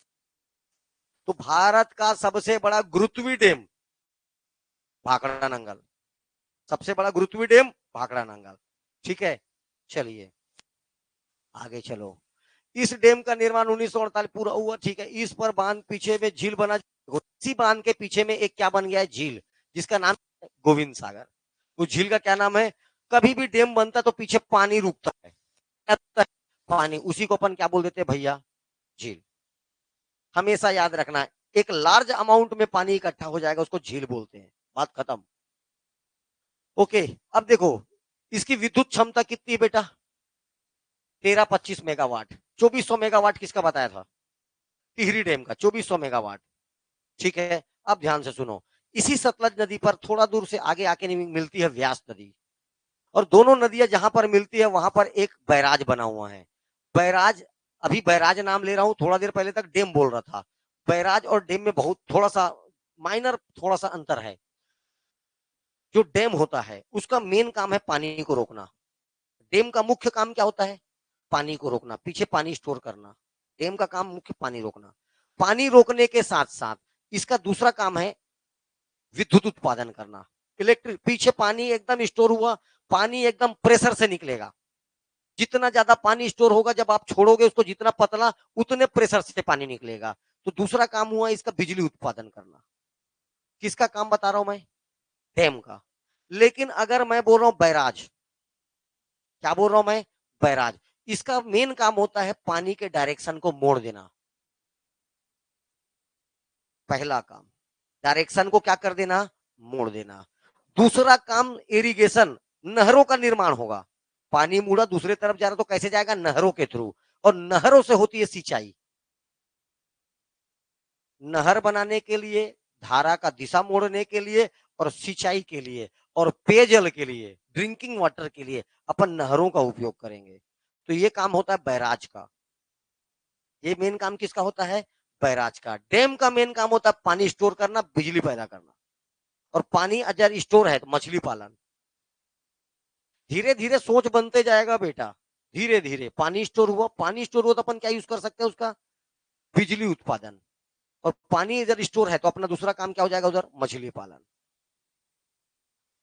तो भारत का सबसे बड़ा गुरुत्वीय डैम भाखड़ा नंगल, सबसे बड़ा गुरुत्वीय डैम भाखड़ा नंगल। ठीक है, चलिए आगे चलो। इस डैम का निर्माण 1948 पूरा हुआ, ठीक है। इस पर बांध पीछे में झील बना, इसी बांध के पीछे में एक क्या बन गया है, झील, जिसका नाम है गोविंद सागर। उस झील का क्या नाम है, कभी भी डैम बनता तो पीछे पानी रुकता है, क्या रुकता है, पानी, उसी को अपन क्या बोल देते हैं भैया, झील। हमेशा याद रखना है, एक लार्ज अमाउंट में पानी इकट्ठा हो जाएगा उसको झील बोलते हैं, बात खत्म। ओके, अब देखो इसकी विद्युत क्षमता कितनी है बेटा, 1325 मेगावाट। 2400 मेगावाट किसका बताया था, टिहरी डैम का 2400 मेगावाट। ठीक है, अब ध्यान से सुनो, इसी सतलज नदी पर थोड़ा दूर से आगे आके मिलती है व्यास नदी, और दोनों नदियां जहां पर मिलती है वहां पर एक बैराज बना हुआ है। बैराज, अभी बैराज नाम ले रहा हूं, थोड़ा देर पहले तक डैम बोल रहा था। बैराज और डैम में बहुत थोड़ा सा माइनर, थोड़ा सा अंतर है। जो डैम होता है उसका मेन काम है पानी को रोकना, डैम का मुख्य काम क्या होता है, पानी को रोकना, पीछे पानी स्टोर करना, डैम का काम मुख्य पानी रोकना। पानी रोकने के साथ साथ इसका दूसरा काम है विद्युत उत्पादन करना, इलेक्ट्रिक। पीछे पानी एकदम स्टोर हुआ, पानी एकदम प्रेशर से निकलेगा, जितना ज्यादा पानी स्टोर होगा, जब आप छोड़ोगे उसको जितना पतला, उतने प्रेशर से पानी निकलेगा। तो दूसरा काम हुआ इसका बिजली उत्पादन करना। किसका काम बता रहा हूं मैं? डैम का। लेकिन अगर मैं बोल रहा हूं बैराज, क्या बोल रहा हूं मैं? बैराज। इसका मेन काम होता है पानी के डायरेक्शन को मोड़ देना। पहला काम डायरेक्शन को क्या कर देना? मोड़ देना। दूसरा काम इरिगेशन, नहरों का निर्माण होगा। पानी मुड़ा दूसरे तरफ जा रहा तो कैसे जाएगा? नहरों के थ्रू। और नहरों से होती है सिंचाई। नहर बनाने के लिए, धारा का दिशा मोड़ने के लिए, और सिंचाई के लिए, और पेयजल के लिए, ड्रिंकिंग वाटर के लिए अपन नहरों का उपयोग करेंगे। तो ये काम होता है बैराज का। ये मेन काम किसका होता है? बैराज का। डैम का मेन काम होता है पानी स्टोर करना, बिजली पैदा करना। और पानी अगर स्टोर है तो मछली पालन। धीरे धीरे सोच बनते जाएगा बेटा। धीरे धीरे पानी स्टोर हुआ, पानी स्टोर हुआ तो अपन क्या यूज कर सकते हैं उसका? बिजली उत्पादन। और पानी इधर स्टोर है तो अपना दूसरा काम क्या हो जाएगा? उधर मछली पालन।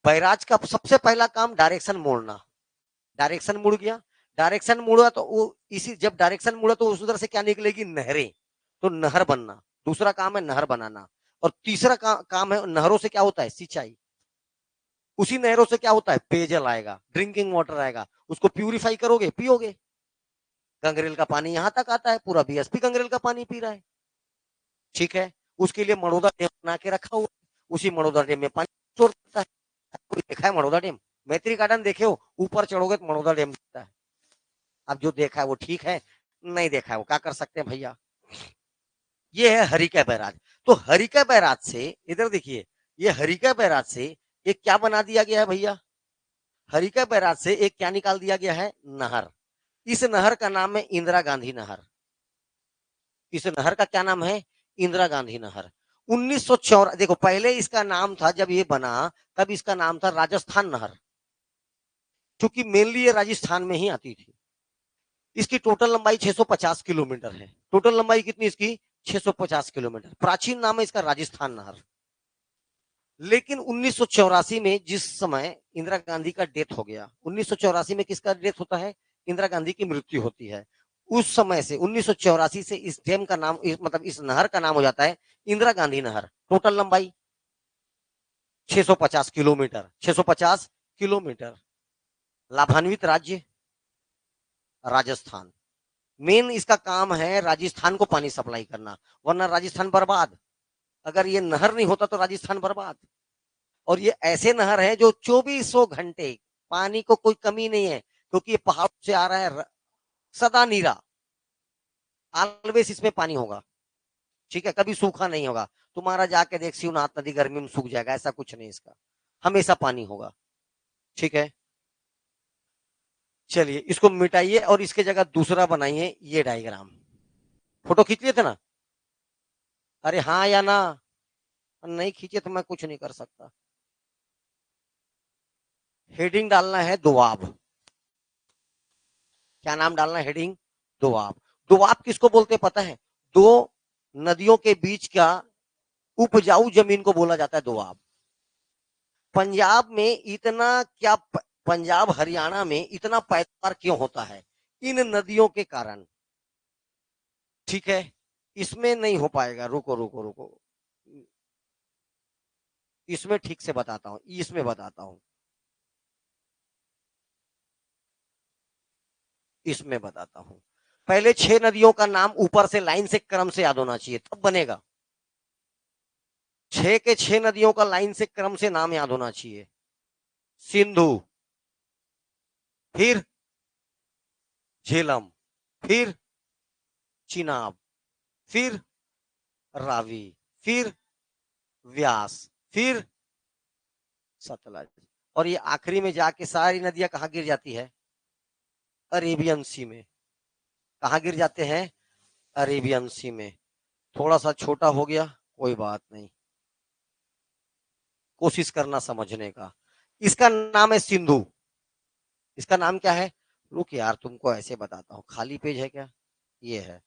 बैराज का सबसे पहला काम डायरेक्शन मोड़ना। डायरेक्शन मुड़ गया, डायरेक्शन मुड़ा तो वो इसी, जब डायरेक्शन मुड़ा तो उस उधर से क्या निकलेगी? नहरें। तो नहर बनना, दूसरा काम है नहर बनाना। और तीसरा काम है नहरों से क्या होता है? सिंचाई। उसी नहरों से क्या होता है? पेयजल आएगा, ड्रिंकिंग वाटर आएगा। उसको प्यूरिफाई करोगे, पियोगे। गंगरेल का पानी यहां तक आता है, पूरा बीएसपी गंगरेल का पानी पी रहा है। ठीक है। उसके लिए मड़ौदा डैम बना के रखा हुआ, उसी मड़ौदा डैम में पानी स्टोर करता है। कोई देखा है मड़ौदा डैम? मैत्री गार्डन देखे हो? ऊपर चढ़ोगे तो मड़ौदा डैम दिखता है। अब जो देखा है वो ठीक है, नहीं देखा है वो क्या कर सकते हैं भैया। ये है हरिका बैराज। तो हरिका बैराज से, इधर देखिए, ये हरिका बैराज से एक क्या बना दिया गया है भैया? हरिका बैराज से एक क्या निकाल दिया गया है? नहर। इस नहर का नाम है इंदिरा गांधी नहर। इस नहर का क्या नाम है? इंदिरा गांधी नहर। 1904, देखो पहले इसका नाम था, जब ये बना तब इसका नाम था राजस्थान नहर, क्योंकि मेनली ये राजस्थान में ही आती थी। इसकी टोटल लंबाई 650 किलोमीटर है। टोटल लंबाई कितनी इसकी? 650 किलोमीटर। प्राचीन नाम है इसका राजस्थान नहर। लेकिन 1984 में जिस समय इंदिरा गांधी का डेथ हो गया, 1984 में किसका डेथ होता है? इंदिरा गांधी की मृत्यु होती है। उस समय से 1984 से इस डैम का नाम, मतलब इस नहर का नाम हो जाता है इंदिरा गांधी नहर। टोटल लंबाई 650 किलोमीटर। 650 किलोमीटर। लाभान्वित राज्य राजस्थान। मेन इसका काम है राजस्थान को पानी सप्लाई करना, वरना राजस्थान बर्बाद। अगर ये नहर नहीं होता तो राजस्थान बर्बाद। और ये ऐसे नहर है जो 2400 घंटे, पानी को कोई कमी नहीं है, क्योंकि ये पहाड़ से आ रहा है, सदा नीरा। ऑलवेज इसमें पानी होगा। ठीक है, कभी सूखा नहीं होगा। तुम्हारा जाके देख शिवनाथ नदी गर्मी में सूख जाएगा, ऐसा कुछ नहीं इसका, हमेशा पानी होगा। ठीक है। चलिए इसको मिटाइए और इसके जगह दूसरा बनाइए, ये डायग्राम। फोटो खींच लिए थे ना? अरे हाँ या ना? नहीं खींचे तो मैं कुछ नहीं कर सकता। हेडिंग डालना है दोआब। क्या नाम डालना है? हेडिंग दोआब। दोआब किसको बोलते पता है? दो नदियों के बीच का उपजाऊ जमीन को बोला जाता है दोआब। पंजाब में इतना क्या, पंजाब हरियाणा में इतना पैदावार क्यों होता है? इन नदियों के कारण। ठीक है। इसमें नहीं हो पाएगा, रुको रुको रुको, इसमें ठीक से बताता हूं, इसमें बताता हूं, इसमें बताता हूं। पहले 6 नदियों का नाम ऊपर से लाइन से क्रम से याद होना चाहिए, तब बनेगा। 6 के 6 नदियों का लाइन से क्रम से नाम याद होना चाहिए। सिंधु, फिर झेलम, फिर चिनाब, फिर रावी, फिर व्यास, फिर सतलज। और ये आखिरी में जाके सारी नदियां कहां गिर जाती है? अरेबियन सी में। कहां गिर जाते हैं? अरेबियन सी में। थोड़ा सा छोटा हो गया, कोई बात नहीं, कोशिश करना समझने का। इसका नाम है सिंधु। इसका नाम क्या है? रुक यार, तुमको ऐसे बताता हूँ, खाली पेज है क्या? ये है।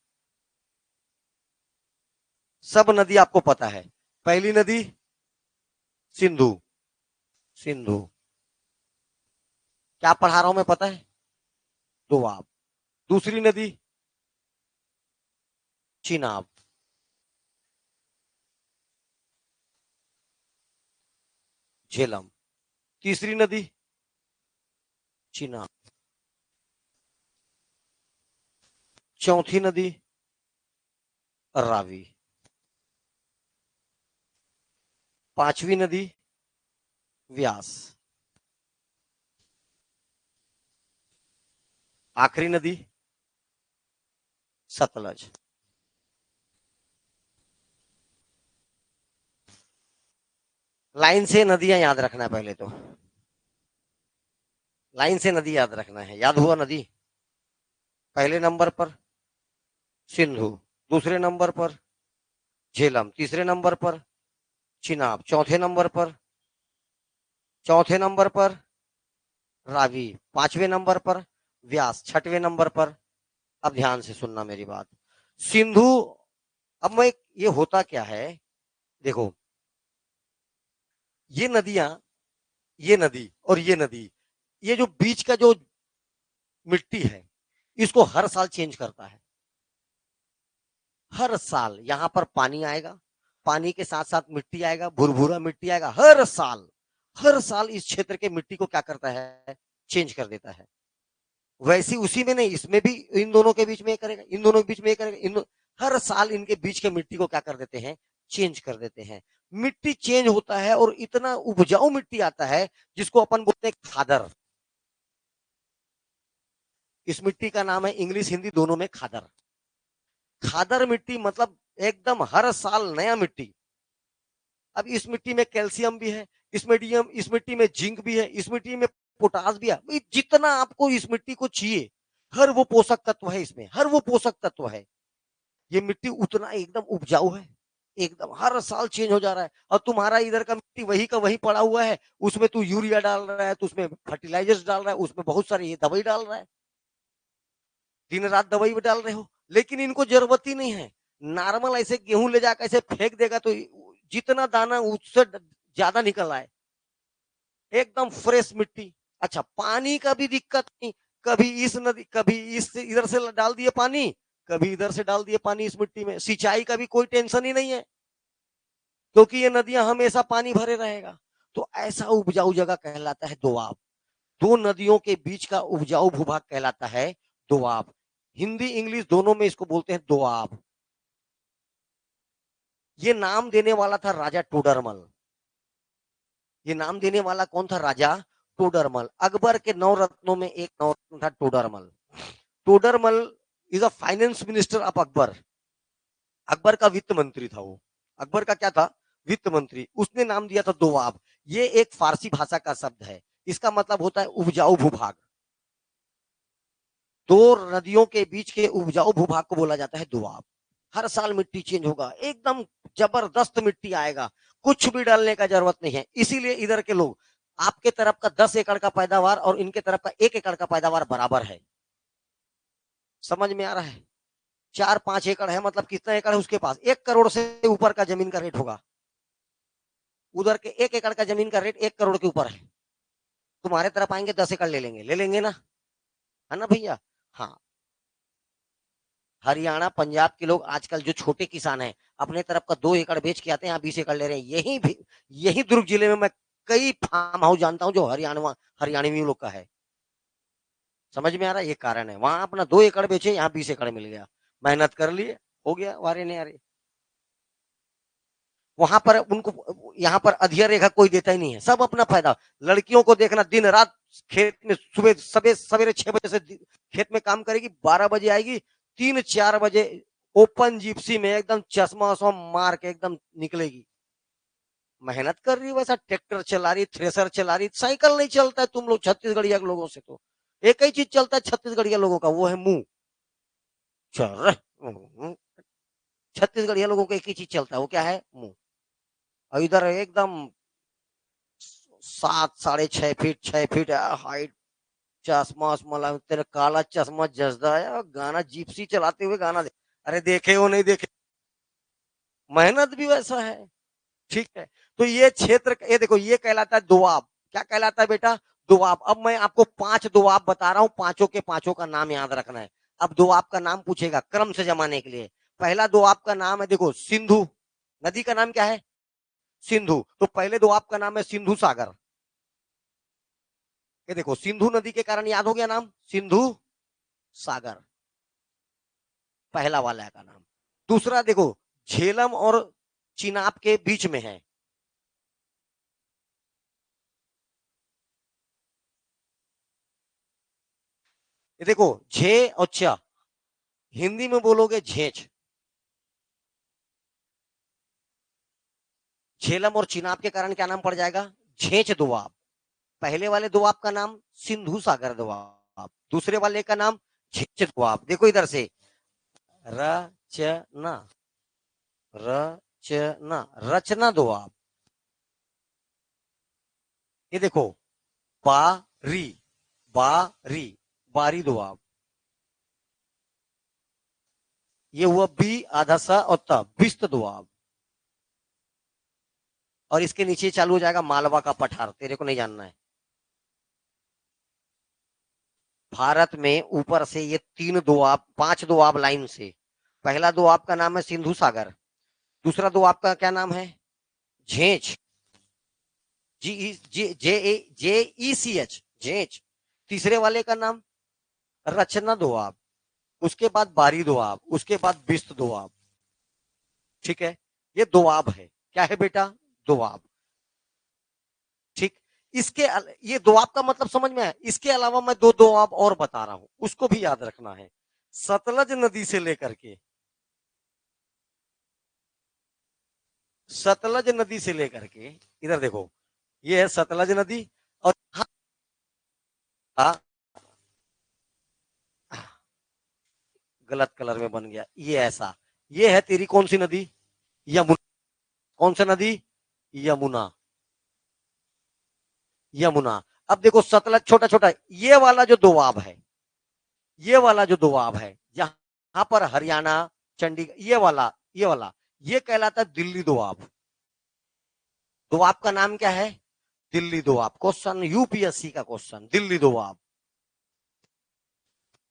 सब नदी आपको पता है। पहली नदी सिंधु। सिंधु। क्या पढ़ा रहा हूं मैं पता है? दोआब। दूसरी नदी चिनाब। झेलम। तीसरी नदी चिनाब। चौथी नदी रावी। पांचवी नदी व्यास। आखिरी नदी सतलज। लाइन से नदियां याद रखना है पहले तो। लाइन से नदी याद रखना है। याद हुआ नदी? पहले नंबर पर सिंधु, दूसरे नंबर पर झेलम, तीसरे नंबर पर चिनाब, चौथे नंबर पर रावी, पांचवें नंबर पर व्यास, छठवें नंबर पर, अब ध्यान से सुनना मेरी बात, सिंधु। अब मैं ये होता क्या है, देखो ये नदियां, ये नदी और ये नदी, ये जो बीच का जो मिट्टी है इसको हर साल चेंज करता है। हर साल यहां पर पानी आएगा, पानी के साथ साथ मिट्टी आएगा, भुरभुरा मिट्टी आएगा। हर साल इस क्षेत्र के मिट्टी को क्या करता है, चेंज कर देता है। वैसे उसी में नहीं, इसमें भी इन दोनों के बीच में करेगा, इन दोनों के बीच में करेगा, हर साल इनके बीच के मिट्टी को क्या कर देते हैं, चेंज कर देते हैं। मिट्टी चेंज होता है और इतना उपजाऊ मिट्टी आता है जिसको अपन बोलते हैं खादर। इस मिट्टी का नाम है इंग्लिश हिंदी दोनों में खादर। खादर मिट्टी मतलब एकदम हर साल नया मिट्टी। अब इस मिट्टी में कैल्शियम भी है, इस मिट्टी में जिंक भी है, इस मिट्टी में पोटास भी है। जितना आपको इस मिट्टी को चाहिए, हर वो पोषक तत्व है इसमें, हर वो पोषक तत्व है। ये मिट्टी उतना एकदम उपजाऊ है, एकदम हर साल चेंज हो जा रहा है। और तुम्हारा इधर का मिट्टी वही का वही पड़ा हुआ है, उसमें तू यूरिया डाल रहा है, तो उसमें फर्टिलाइजर्स डाल रहा है, उसमें बहुत सारी ये दवाई डाल रहा है, दिन रात दवाई भी डाल रहे हो, लेकिन इनको जरूरत ही नहीं है। नॉर्मल ऐसे गेहूं ले जाकर ऐसे फेंक देगा तो जितना दाना उससे ज्यादा निकल आए, एकदम फ्रेश मिट्टी। अच्छा, पानी का भी दिक्कत नहीं, कभी इस नदी, कभी इस इधर से डाल दिए पानी, कभी इधर से डाल दिए पानी इस मिट्टी में, सिंचाई का भी कोई टेंशन ही नहीं है, क्योंकि ये नदियां हमेशा पानी भरे रहेगा। तो ऐसा उपजाऊ जगह कहलाता है दोआब। दो नदियों के बीच का उपजाऊ भूभाग कहलाता है दोआब। हिंदी इंग्लिश दोनों में इसको बोलते हैं दोआब। ये नाम देने वाला था राजा टोडरमल। ये नाम देने वाला कौन था? राजा टोडरमल। अकबर के 9 रत्नों में एक 9 रत्न था Todarmal. Todarmal is a finance minister of Akbar. Akbar का वित्त मंत्री था वो। अकबर का क्या था? वित्त मंत्री। उसने नाम दिया था दोआब। ये एक फारसी भाषा का शब्द है, इसका मतलब होता है उपजाऊ भूभाग। दो नदियों के बीच के उपजाऊ भूभाग को बोला जाता है दोआब। हर साल मिट्टी चेंज होगा, एकदम जबरदस्त मिट्टी आएगा, कुछ भी डालने का जरूरत नहीं है। इसीलिए इधर के लोग, आपके तरफ का 10 एकड़ का पैदावार और इनके तरफ का 1 एकड़ का पैदावार बराबर है। समझ में आ रहा है? 4-5 एकड़ है, मतलब कितना एकड़ है उसके पास? 1 करोड़ से ऊपर का जमीन का रेट होगा। उधर के 1 एकड़ का जमीन का रेट 1 करोड़ के ऊपर है। तुम्हारे तरफ आएंगे 10 एकड़ ले लेंगे ना, है ना भैया? हाँ। हरियाणा पंजाब के लोग आजकल जो छोटे किसान हैं, अपने तरफ का 2 एकड़ बेच के आते हैं, यहाँ 20 एकड़ ले रहे हैं। यही दुर्ग जिले में मैं कई फार्म हाउस जानता हूँ जो हरियाणवी लोग का है। समझ में आ रहा है? ये कारण है, वहां अपना 2 एकड़ बेचे, यहाँ 20 एकड़ मिल गया, मेहनत कर लिए, हो गया, वारे नहीं आ रहे। वहां पर उनको, यहाँ पर अधिया रेखा कोई देता ही नहीं है, सब अपना फायदा। लड़कियों को देखना, दिन रात खेत में, सुबह सवेरे 6 बजे से खेत में काम करेगी, 12 बजे आएगी, 3-4 बजे ओपन जिप्सी में एकदम चश्मा वश्मा मार के एकदम निकलेगी। मेहनत कर रही है, वैसा ट्रैक्टर चला रही, थ्रेसर चला रही, साइकिल नहीं चलता है तुम लोग छत्तीसगढ़िया के लोगों से। तो एक ही चीज चलता है छत्तीसगढ़िया लोगों का, वो है मुंह। चल, छत्तीसगढ़िया लोगों का एक ही चीज चलता है, वो क्या है? मुंह। और इधर एकदम 7-6.5 फीट 6 फीट हाइट, चश्मा वश्मा, तेरा काला चश्मा जसदा है, गाना जिप्सी चलाते हुए गाना अरे देखे हो नहीं देखे? मेहनत भी वैसा है। ठीक है, तो ये क्षेत्र, ये देखो, ये कहलाता है दोआब। क्या कहलाता है बेटा? दोआब। अब मैं आपको 5 दोआब बता रहा हूं, पांचों के पांचों का नाम याद रखना है। अब दोआब का नाम पूछेगा क्रम से जमाने के लिए। पहला दोआब का नाम है, देखो, सिंधु। नदी का नाम क्या है? सिंधु, तो पहले दोआब का नाम है सिंधु सागर। ये देखो सिंधु नदी के कारण याद हो गया नाम सिंधु सागर, पहला वाला का नाम। दूसरा देखो झेलम और चिनाब के बीच में है। ये देखो झे और च, हिंदी में बोलोगे झेंच। झेलम और चिनाब के कारण क्या नाम पड़ जाएगा, झेंच दोआब। पहले वाले दोआब का नाम सिंधु सागर दोआब, दूसरे वाले का नाम झेंच दोआब। देखो इधर से रचना, रचना, रचना दोआब। ये देखो बारी, बारी, बारी दोआब। ये हुआ बी आधा सा और त, बिस्त दोआब। और इसके नीचे चालू हो जाएगा मालवा का पठार, तेरे को नहीं जानना है। भारत में ऊपर से ये तीन दोआब, पांच दोआब लाइन से। पहला दोआब का नाम है सिंधु सागर, दूसरा दोआब का क्या नाम है, झेंच, G-E-J-E-C-H, झेंच। तीसरे वाले का नाम रचना दोआब, उसके बाद बारी दोआब, उसके बाद बिस्त दोआब। ठीक है, ये दोआब है, क्या है बेटा, दोआब। ठीक, ये दोआब का मतलब समझ में आया। इसके अलावा मैं दो दोआब और बता रहा हूं, उसको भी याद रखना है। सतलज नदी से लेकर के, सतलज नदी से लेकर के इधर देखो, ये है सतलज नदी। और हाँ, गलत कलर में बन गया ये ऐसा। ये है तेरी कौन सी नदी, यमुना। कौन सा नदी, यमुना, यमुना। अब देखो सतलज छोटा छोटा, ये वाला जो दोआब है, ये वाला जो दोआब है जहां पर हरियाणा, चंडीगढ़, ये वाला ये कहलाता है दिल्ली दोआब। दोआब का नाम क्या है, दिल्ली दोआब। क्वेश्चन यूपीएससी का क्वेश्चन, दिल्ली दोआब।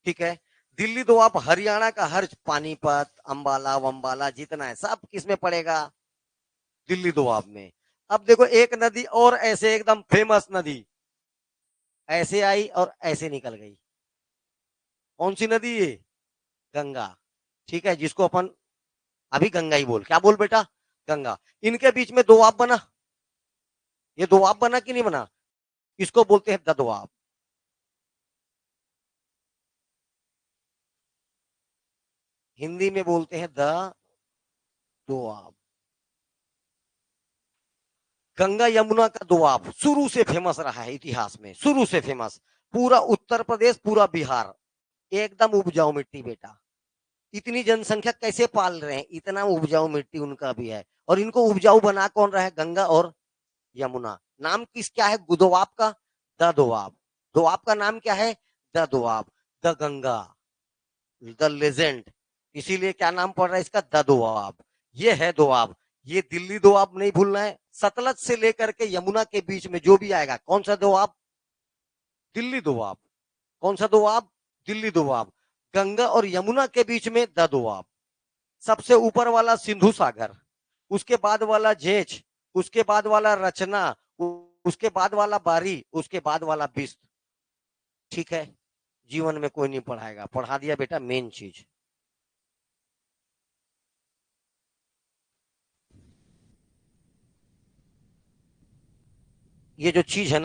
ठीक है, दिल्ली दोआब हरियाणा का हर पानीपत, अंबाला वंबाला जितना है सब किसमें पड़ेगा, दिल्ली दोआब में। अब देखो एक नदी और ऐसे एकदम फेमस नदी ऐसे आई और ऐसे निकल गई, कौन सी नदी है, गंगा। ठीक है, जिसको अपन अभी गंगा ही बोल, क्या बोल बेटा, गंगा। इनके बीच में दोआब बना, ये दोआब बना कि नहीं बना, इसको बोलते हैं द दोआब। हिंदी में बोलते हैं द दोआब। गंगा यमुना का दोआब शुरू से फेमस रहा है, इतिहास में शुरू से फेमस। पूरा उत्तर प्रदेश, पूरा बिहार एकदम उपजाऊ मिट्टी बेटा। इतनी जनसंख्या कैसे पाल रहे हैं, इतना उपजाऊ मिट्टी उनका भी है। और इनको उपजाऊ बना कौन रहा है, गंगा और यमुना। नाम किस क्या है दोआब का, द दोआब। दोआब का नाम क्या है, the Doab, the Ganga, the legend. इसीलिए क्या नाम पड़ रहा है इसका, द दोआब। ये है दोआब। ये दिल्ली दोआब नहीं भूलना है। सतलज से लेकर के यमुना के बीच में जो भी आएगा, कौन सा दोआब, दिल्ली दोआब। कौन सा दोआब, दिल्ली दोआब। गंगा और यमुना के बीच में द दोआब। सबसे ऊपर वाला सिंधु सागर, उसके बाद वाला झेंच, उसके बाद वाला रचना, उसके बाद वाला बारी, उसके बाद वाला बिस्त। ठीक है, जीवन में कोई नहीं पढ़ाएगा, पढ़ा दिया बेटा मेन चीज। ये जो चीज है ना